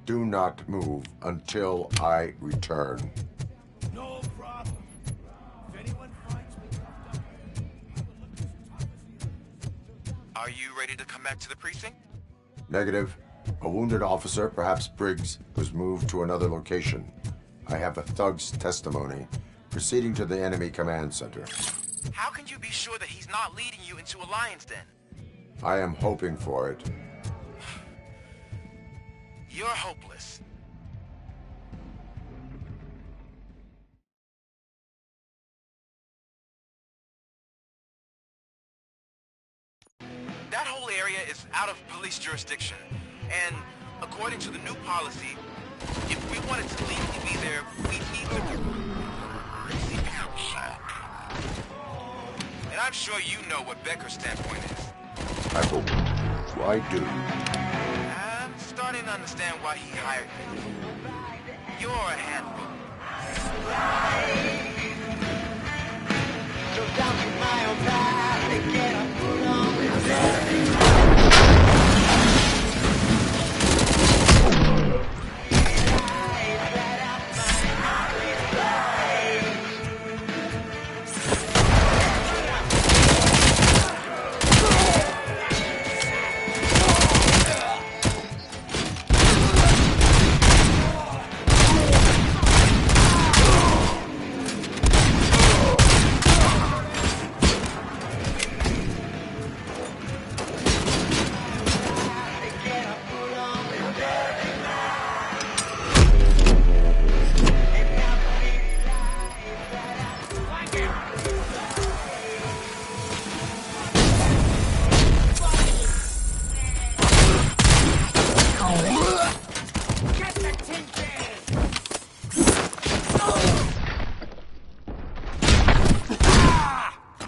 C: Do not move until I return.
Q: No problem. If anyone finds me cuffed up,
J: Are you ready to come back to the precinct?
C: Negative. A wounded officer, perhaps Briggs, was moved to another location. I have a thug's testimony, proceeding to the enemy command center.
J: How can you be sure that he's not leading you into a lion's den?
C: I am hoping for it.
J: You're hopeless. That whole area is out of police jurisdiction, and according to the new policy, if we wanted to legally be there, we need to... And I'm sure you know what Becker's standpoint is.
C: I hope. I do.
J: I'm starting to understand why he hired me. You're a handbook. So down to my own path and get a foot on this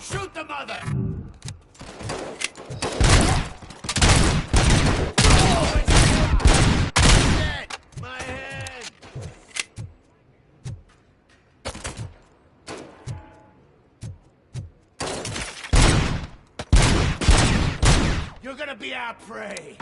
Q: shoot the mother! My head! You're gonna be our prey!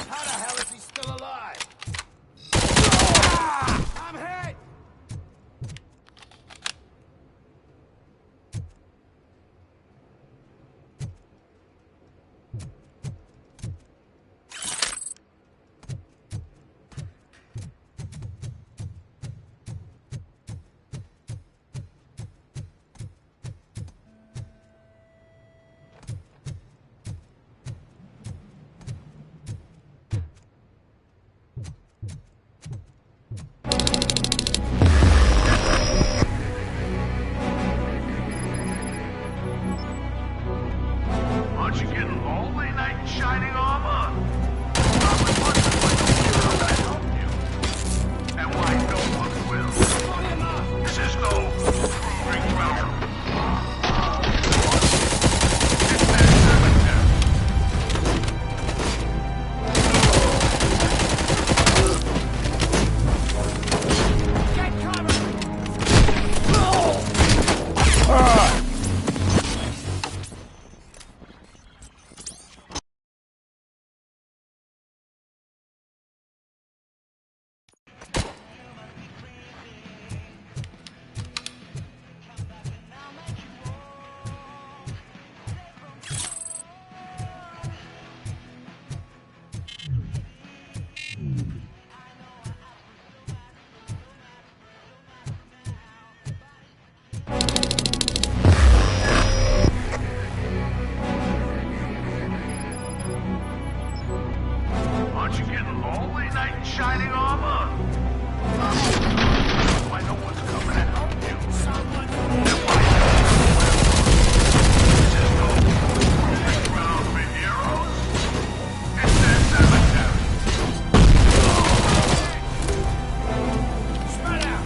Q: How the hell is he still alive? I'm hit!
M: Aren't you getting lonely, knight in shining armor? shining armor. Why no one's coming to help you? This is no proving ground for heroes. It's their cemetery. Spread out.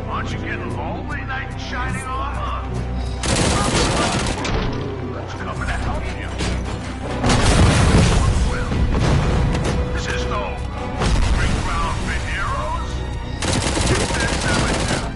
M: Aren't you getting lonely, knight in shining armor? Who's coming to help you? Well, this is no proving ground for heroes. It's their cemetery.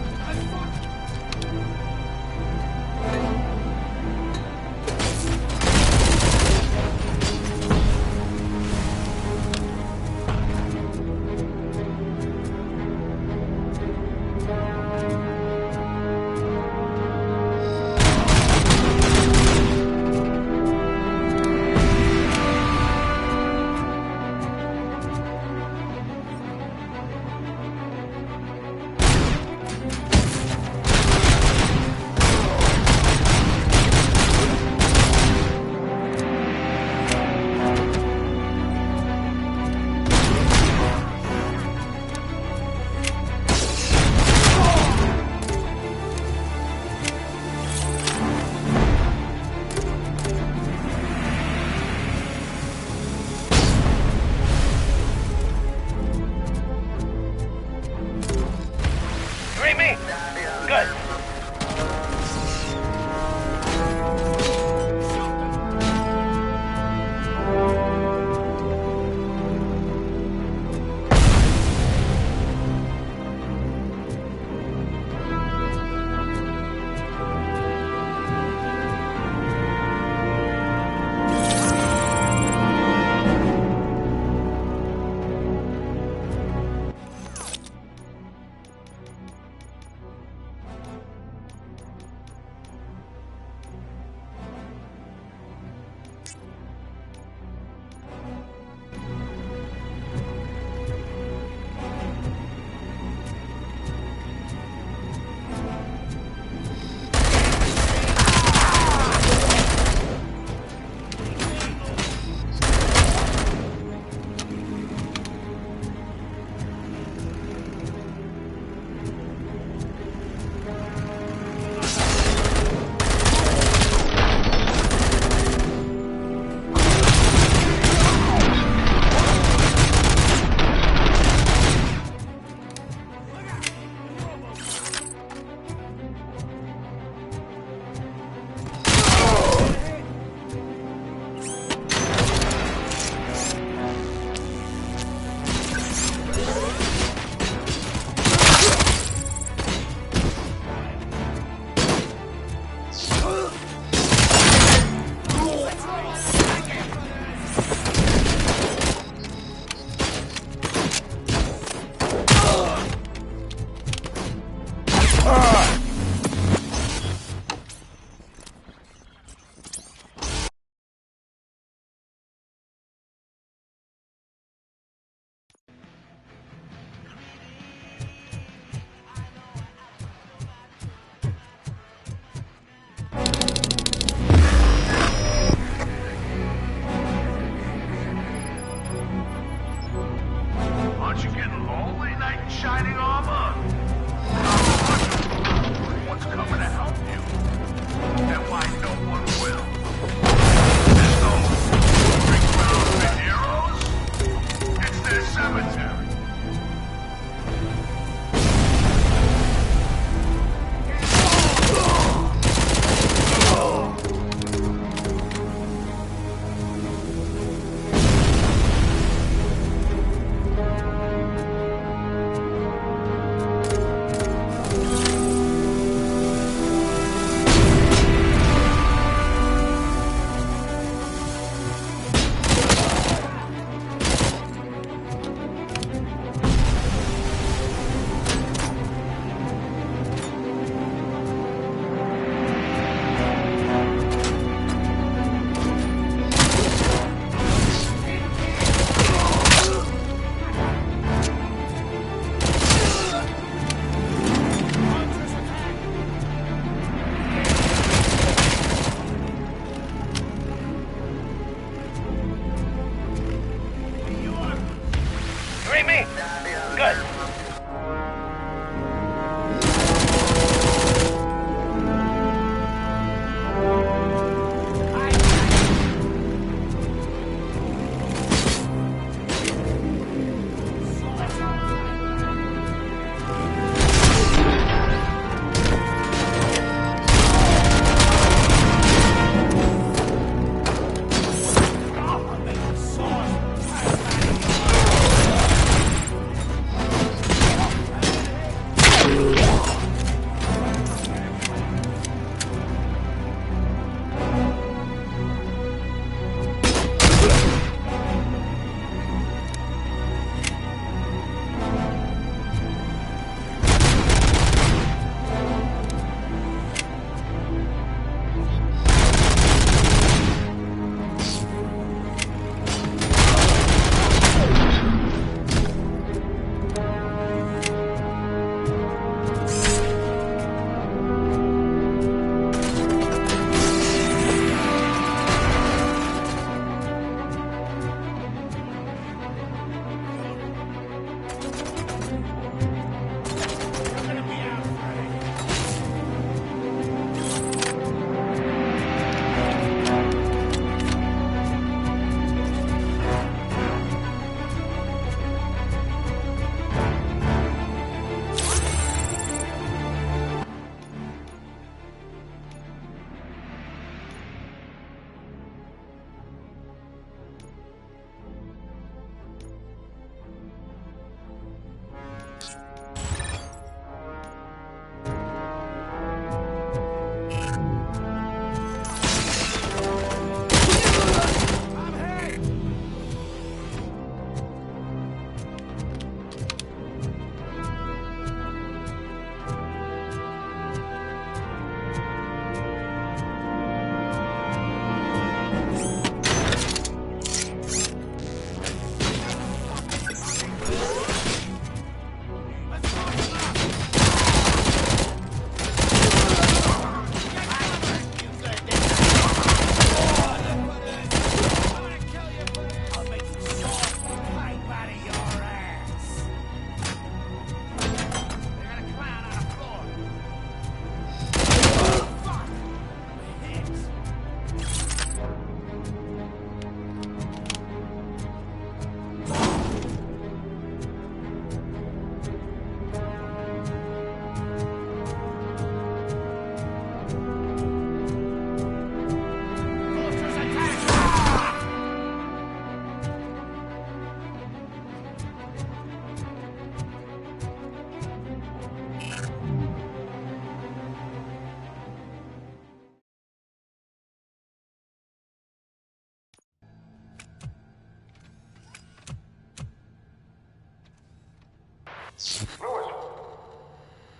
M: Lewis!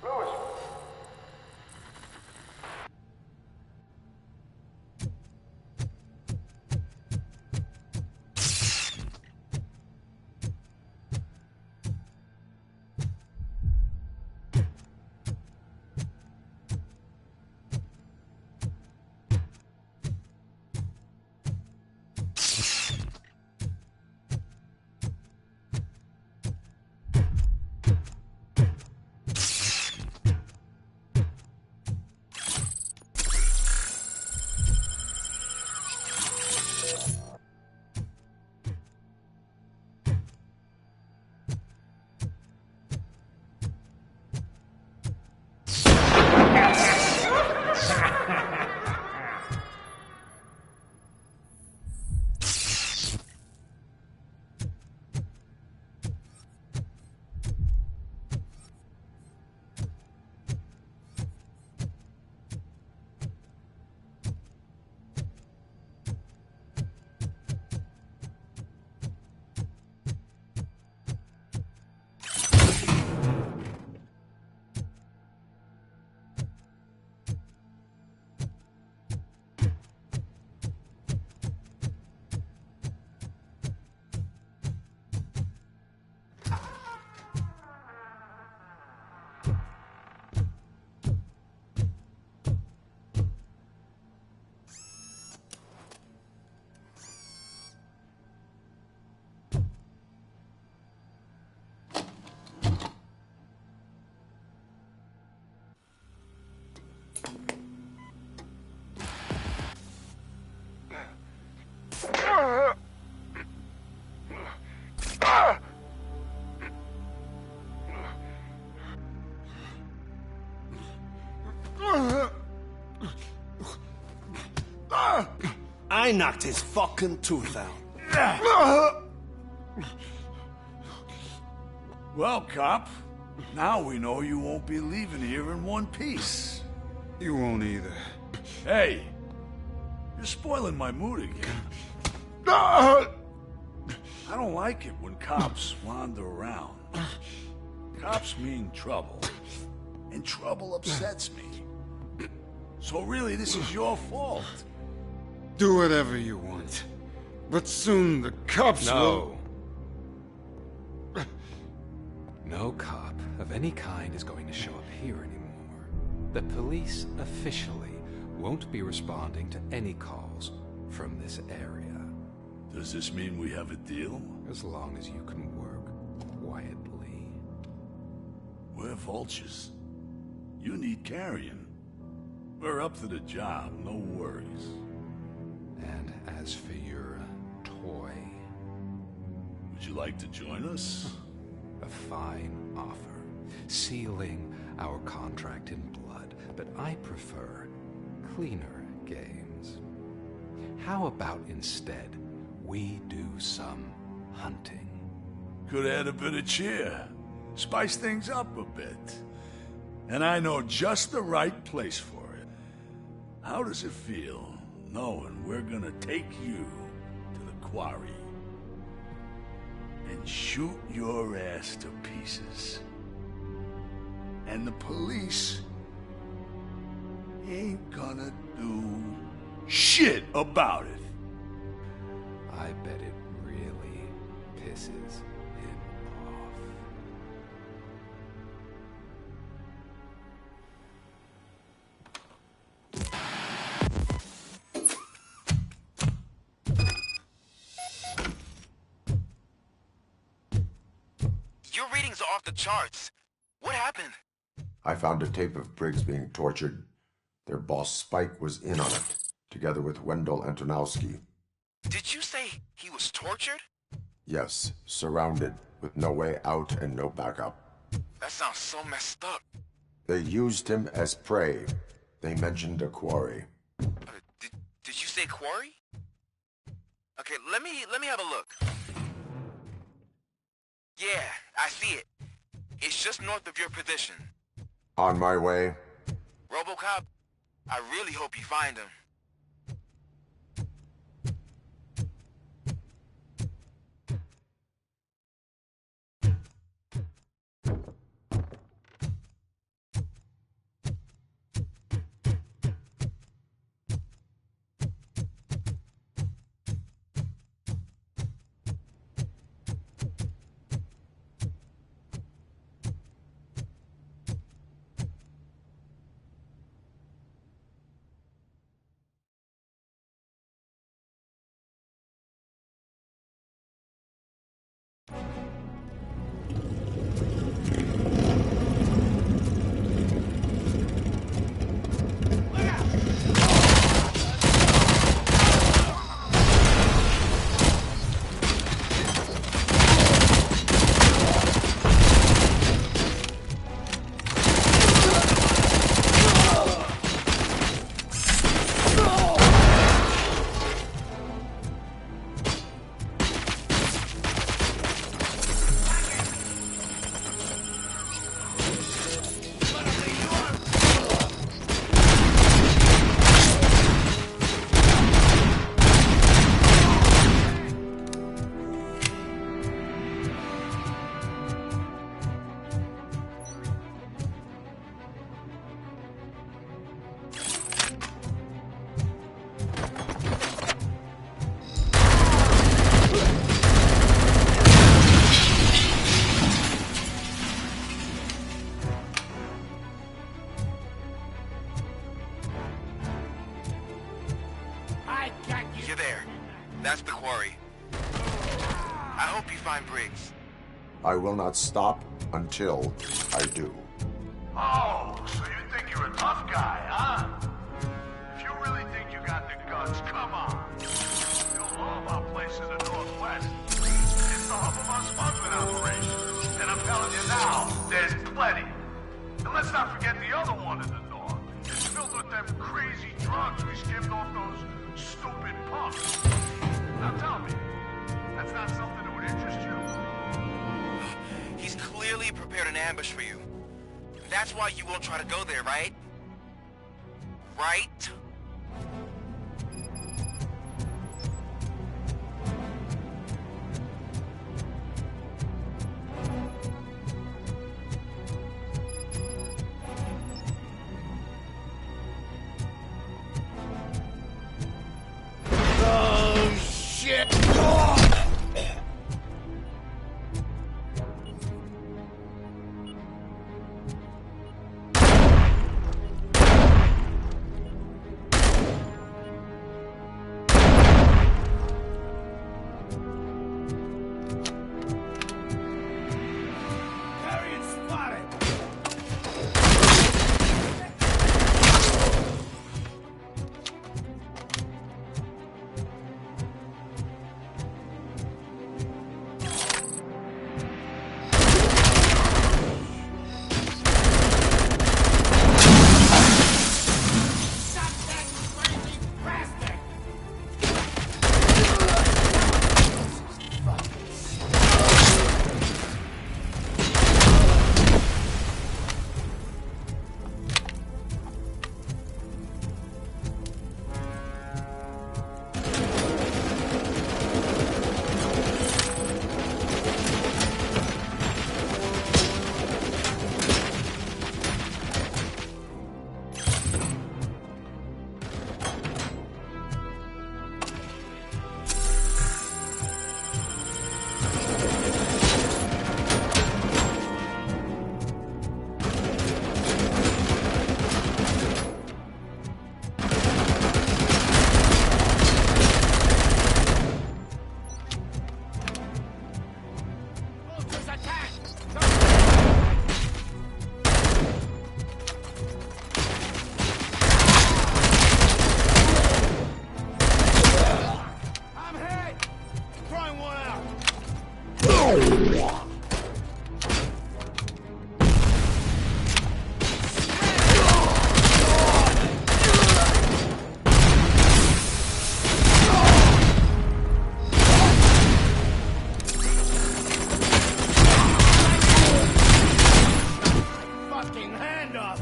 M: Lewis!
Q: I knocked his fucking tooth out.
N: Well, cop, now we know you won't be leaving here in one piece.
O: You won't either.
N: Hey, you're spoiling my mood again. I don't like it when cops wander around. Cops mean trouble, and trouble upsets me. So really, this is your fault.
O: Do whatever you want. But soon the cops will...
T: No cop of any kind is going to show up here anymore. The police officially won't be responding to any calls from this area.
N: Does this mean we have a deal?
T: As long as you can work quietly.
N: We're vultures. You need carrying. We're up to the job, no worries.
T: And as for your toy...
N: Would you like to join us?
T: A fine offer, sealing our contract in blood, but I prefer cleaner games. How about instead we do some hunting?
N: Could add a bit of cheer, spice things up a bit. And I know just the right place for it. How does it feel knowing we're gonna take you to the quarry and shoot your ass to pieces? And the police ain't gonna do shit about it.
T: I bet it really pisses him off.
J: Your readings are off the charts. What happened?
C: I found a tape of Briggs being tortured. Their boss Spike was in on it, together with Wendell Antonowski.
J: Did you say he was tortured?
C: Yes, surrounded, with no way out and no backup.
J: That sounds so messed up.
C: They used him as prey. They mentioned a quarry.
J: Did you say quarry? Okay, let me have a look. Yeah, I see it. It's just north of your position.
C: On my way.
J: Robocop, I really hope you find him. You're there. That's the quarry. I hope you find Briggs.
C: I will not stop until I do.
M: Oh, so you think you're a tough guy, huh? If you really think you got the guts, come on. You'll know about places in the Northwest. It's the hub of our smuggling operation. And I'm telling you now, there's plenty. And let's not forget the other one in the north. It's filled with them crazy drugs we skimmed off those stupid punks. Now tell me, that's not something that would interest you?
J: He's clearly prepared an ambush for you. That's why you won't try to go there, right? Right?
Q: Oh, shit! Target spotted! Fucking hand up!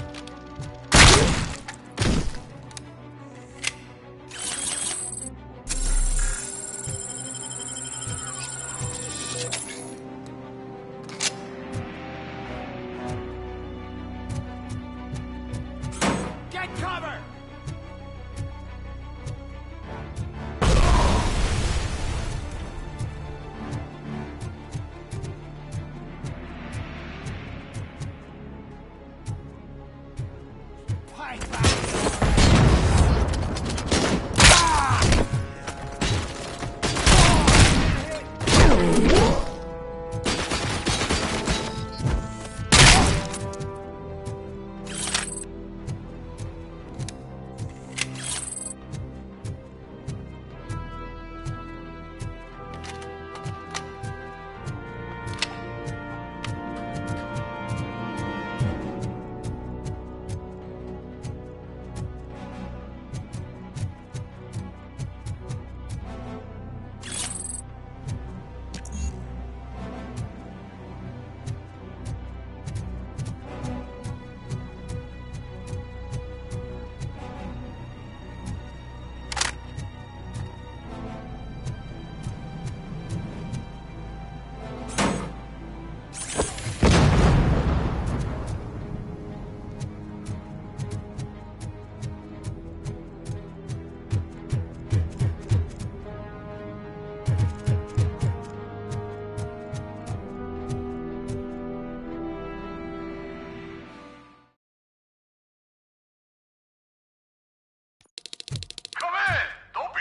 Q: Get cover!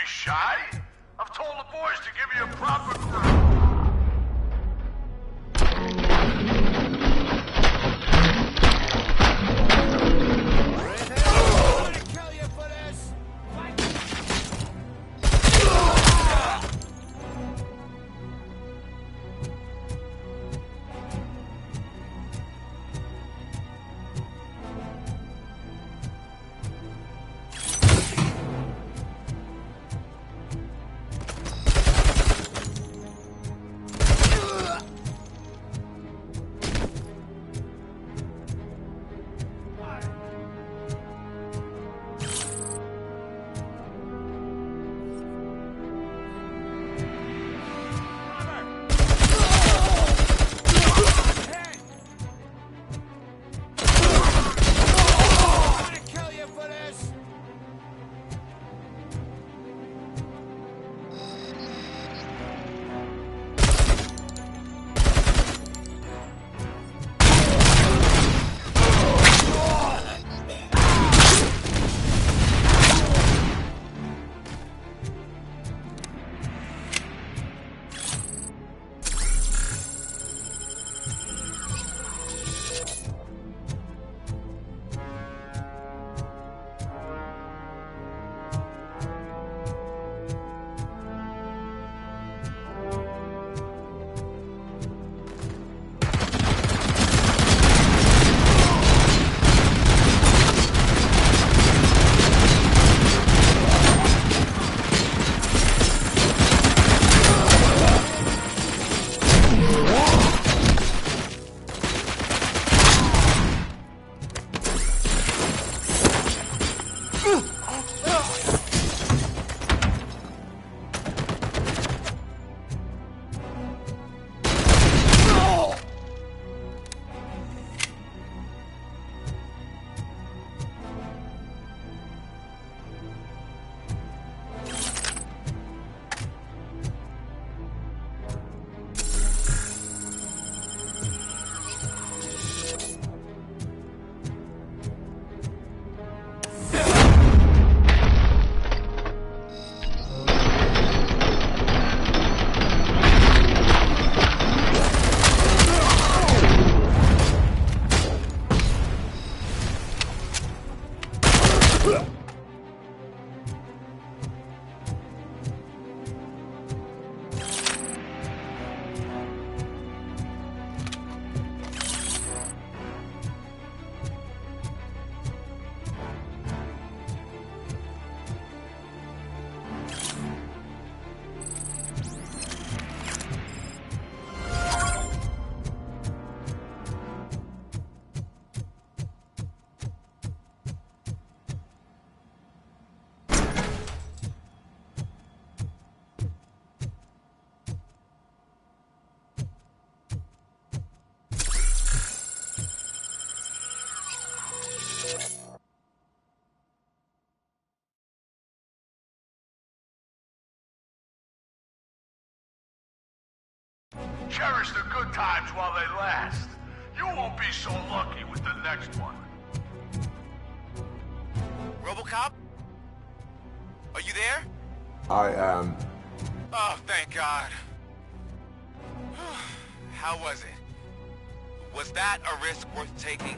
M: be shy. I've told the boys to give you a proper grill. Cherish the good times while they last. You won't be so lucky with the next one.
J: Robocop? Are you there?
C: I am.
J: Oh, thank God. How was it? Was that a risk worth taking?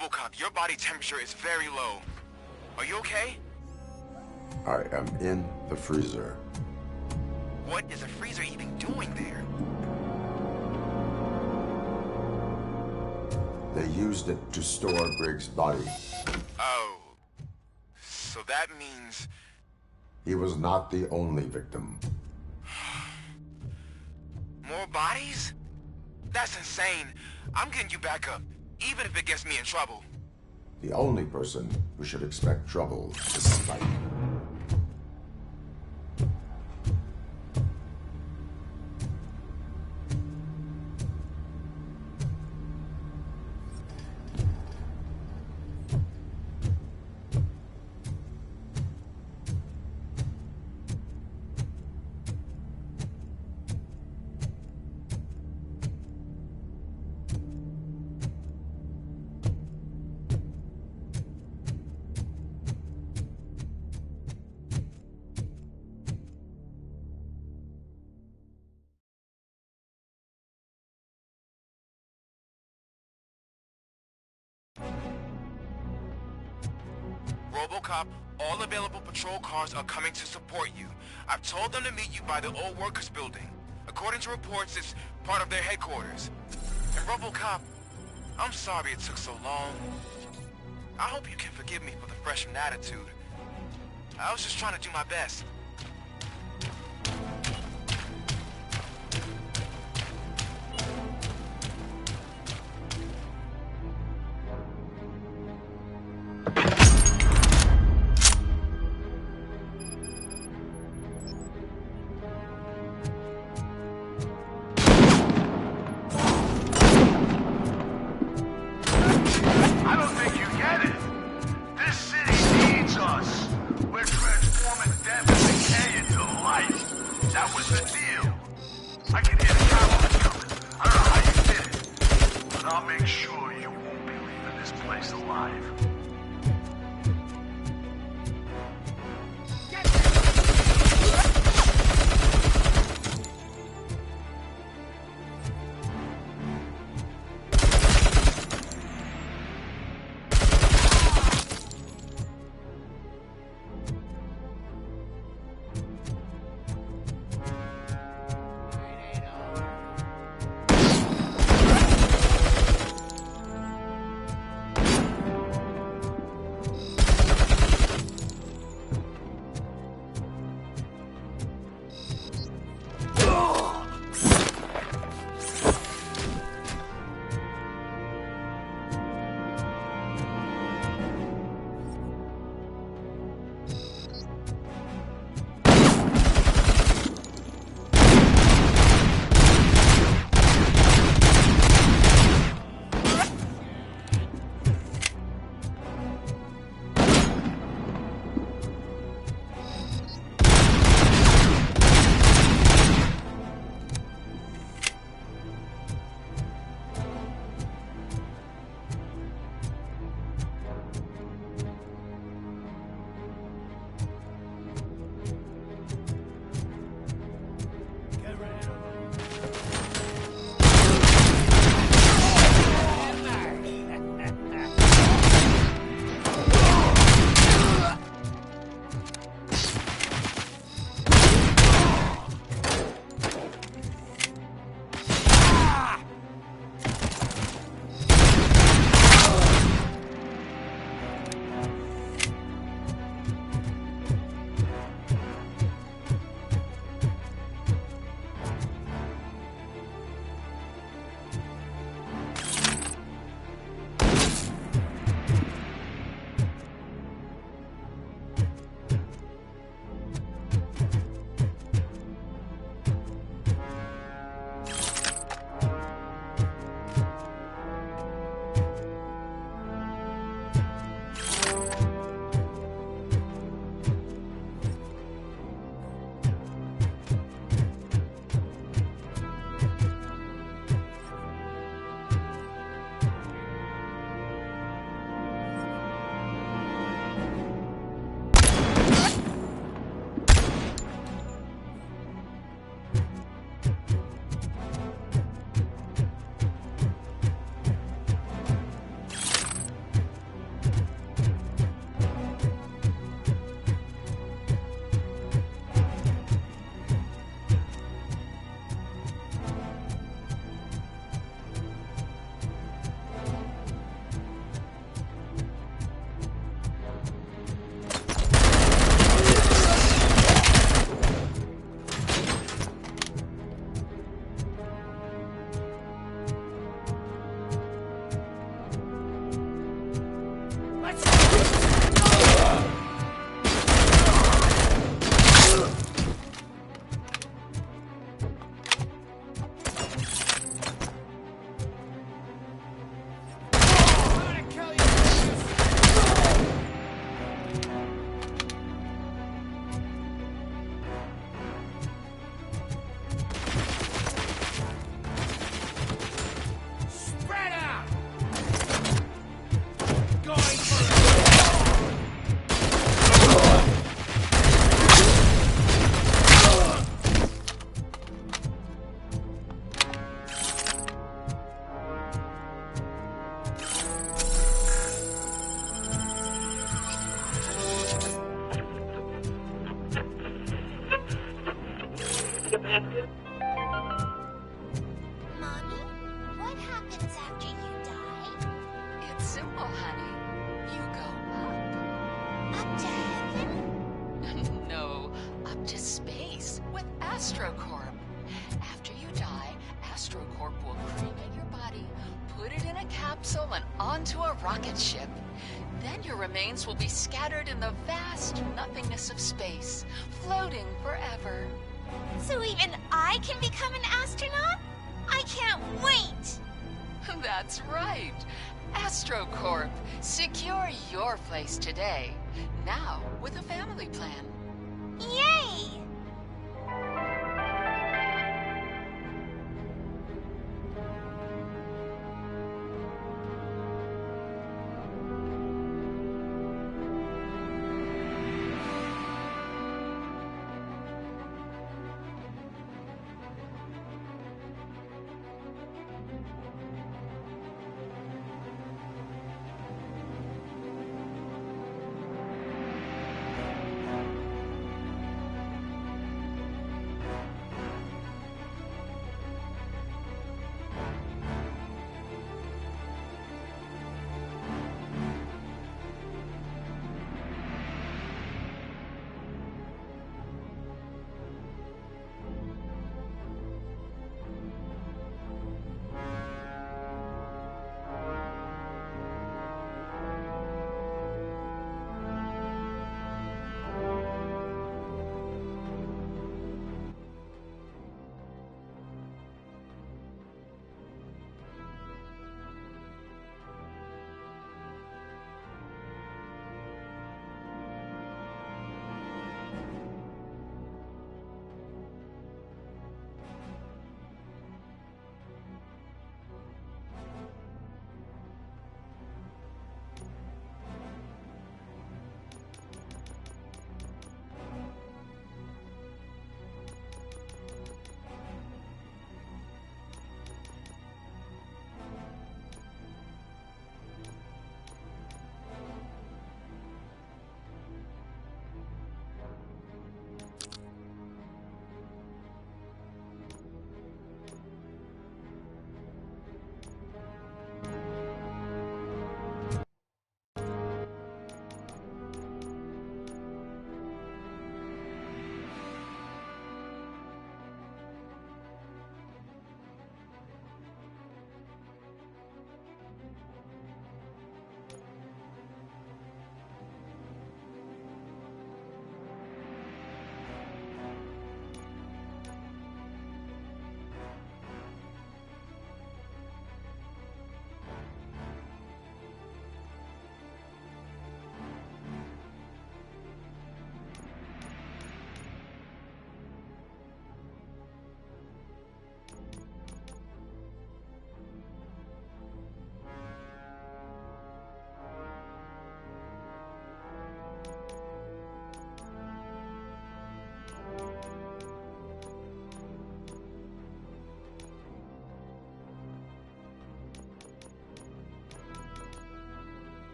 J: Robocop, your body temperature is very low. Are you okay?
C: I am in the freezer.
J: What is a freezer even doing there?
C: They used it to store Briggs' body.
J: Oh. So that means...
C: He was not the only victim.
J: More bodies? That's insane. I'm getting you back up, even if it gets me in trouble.
C: The only person who should expect trouble is Spike.
J: Robocop, all available patrol cars are coming to support you. I've told them to meet you by the old workers building. According to reports, it's part of their headquarters. And Robocop, I'm sorry it took so long. I hope you can forgive me for the freshman attitude. I was just trying to do my best.
M: I don't think you get it. This city needs us. We're transforming death and decay into life. That was the deal. I can hear the cavalry coming. I don't know how you did it, but I'll make sure you won't be leaving this place alive.
A: happens after you die?
U: It's simple, honey. You go up.
A: Up to heaven?
U: No, up to space with AstroCorp. After you die, AstroCorp will cremate your body, put it in a capsule and onto a rocket ship. Then your remains will be scattered in the vast nothingness of space, floating forever.
A: So even I can become an astronaut? I can't wait!
U: That's right. AstroCorp. Secure your place today. Now with a family plan.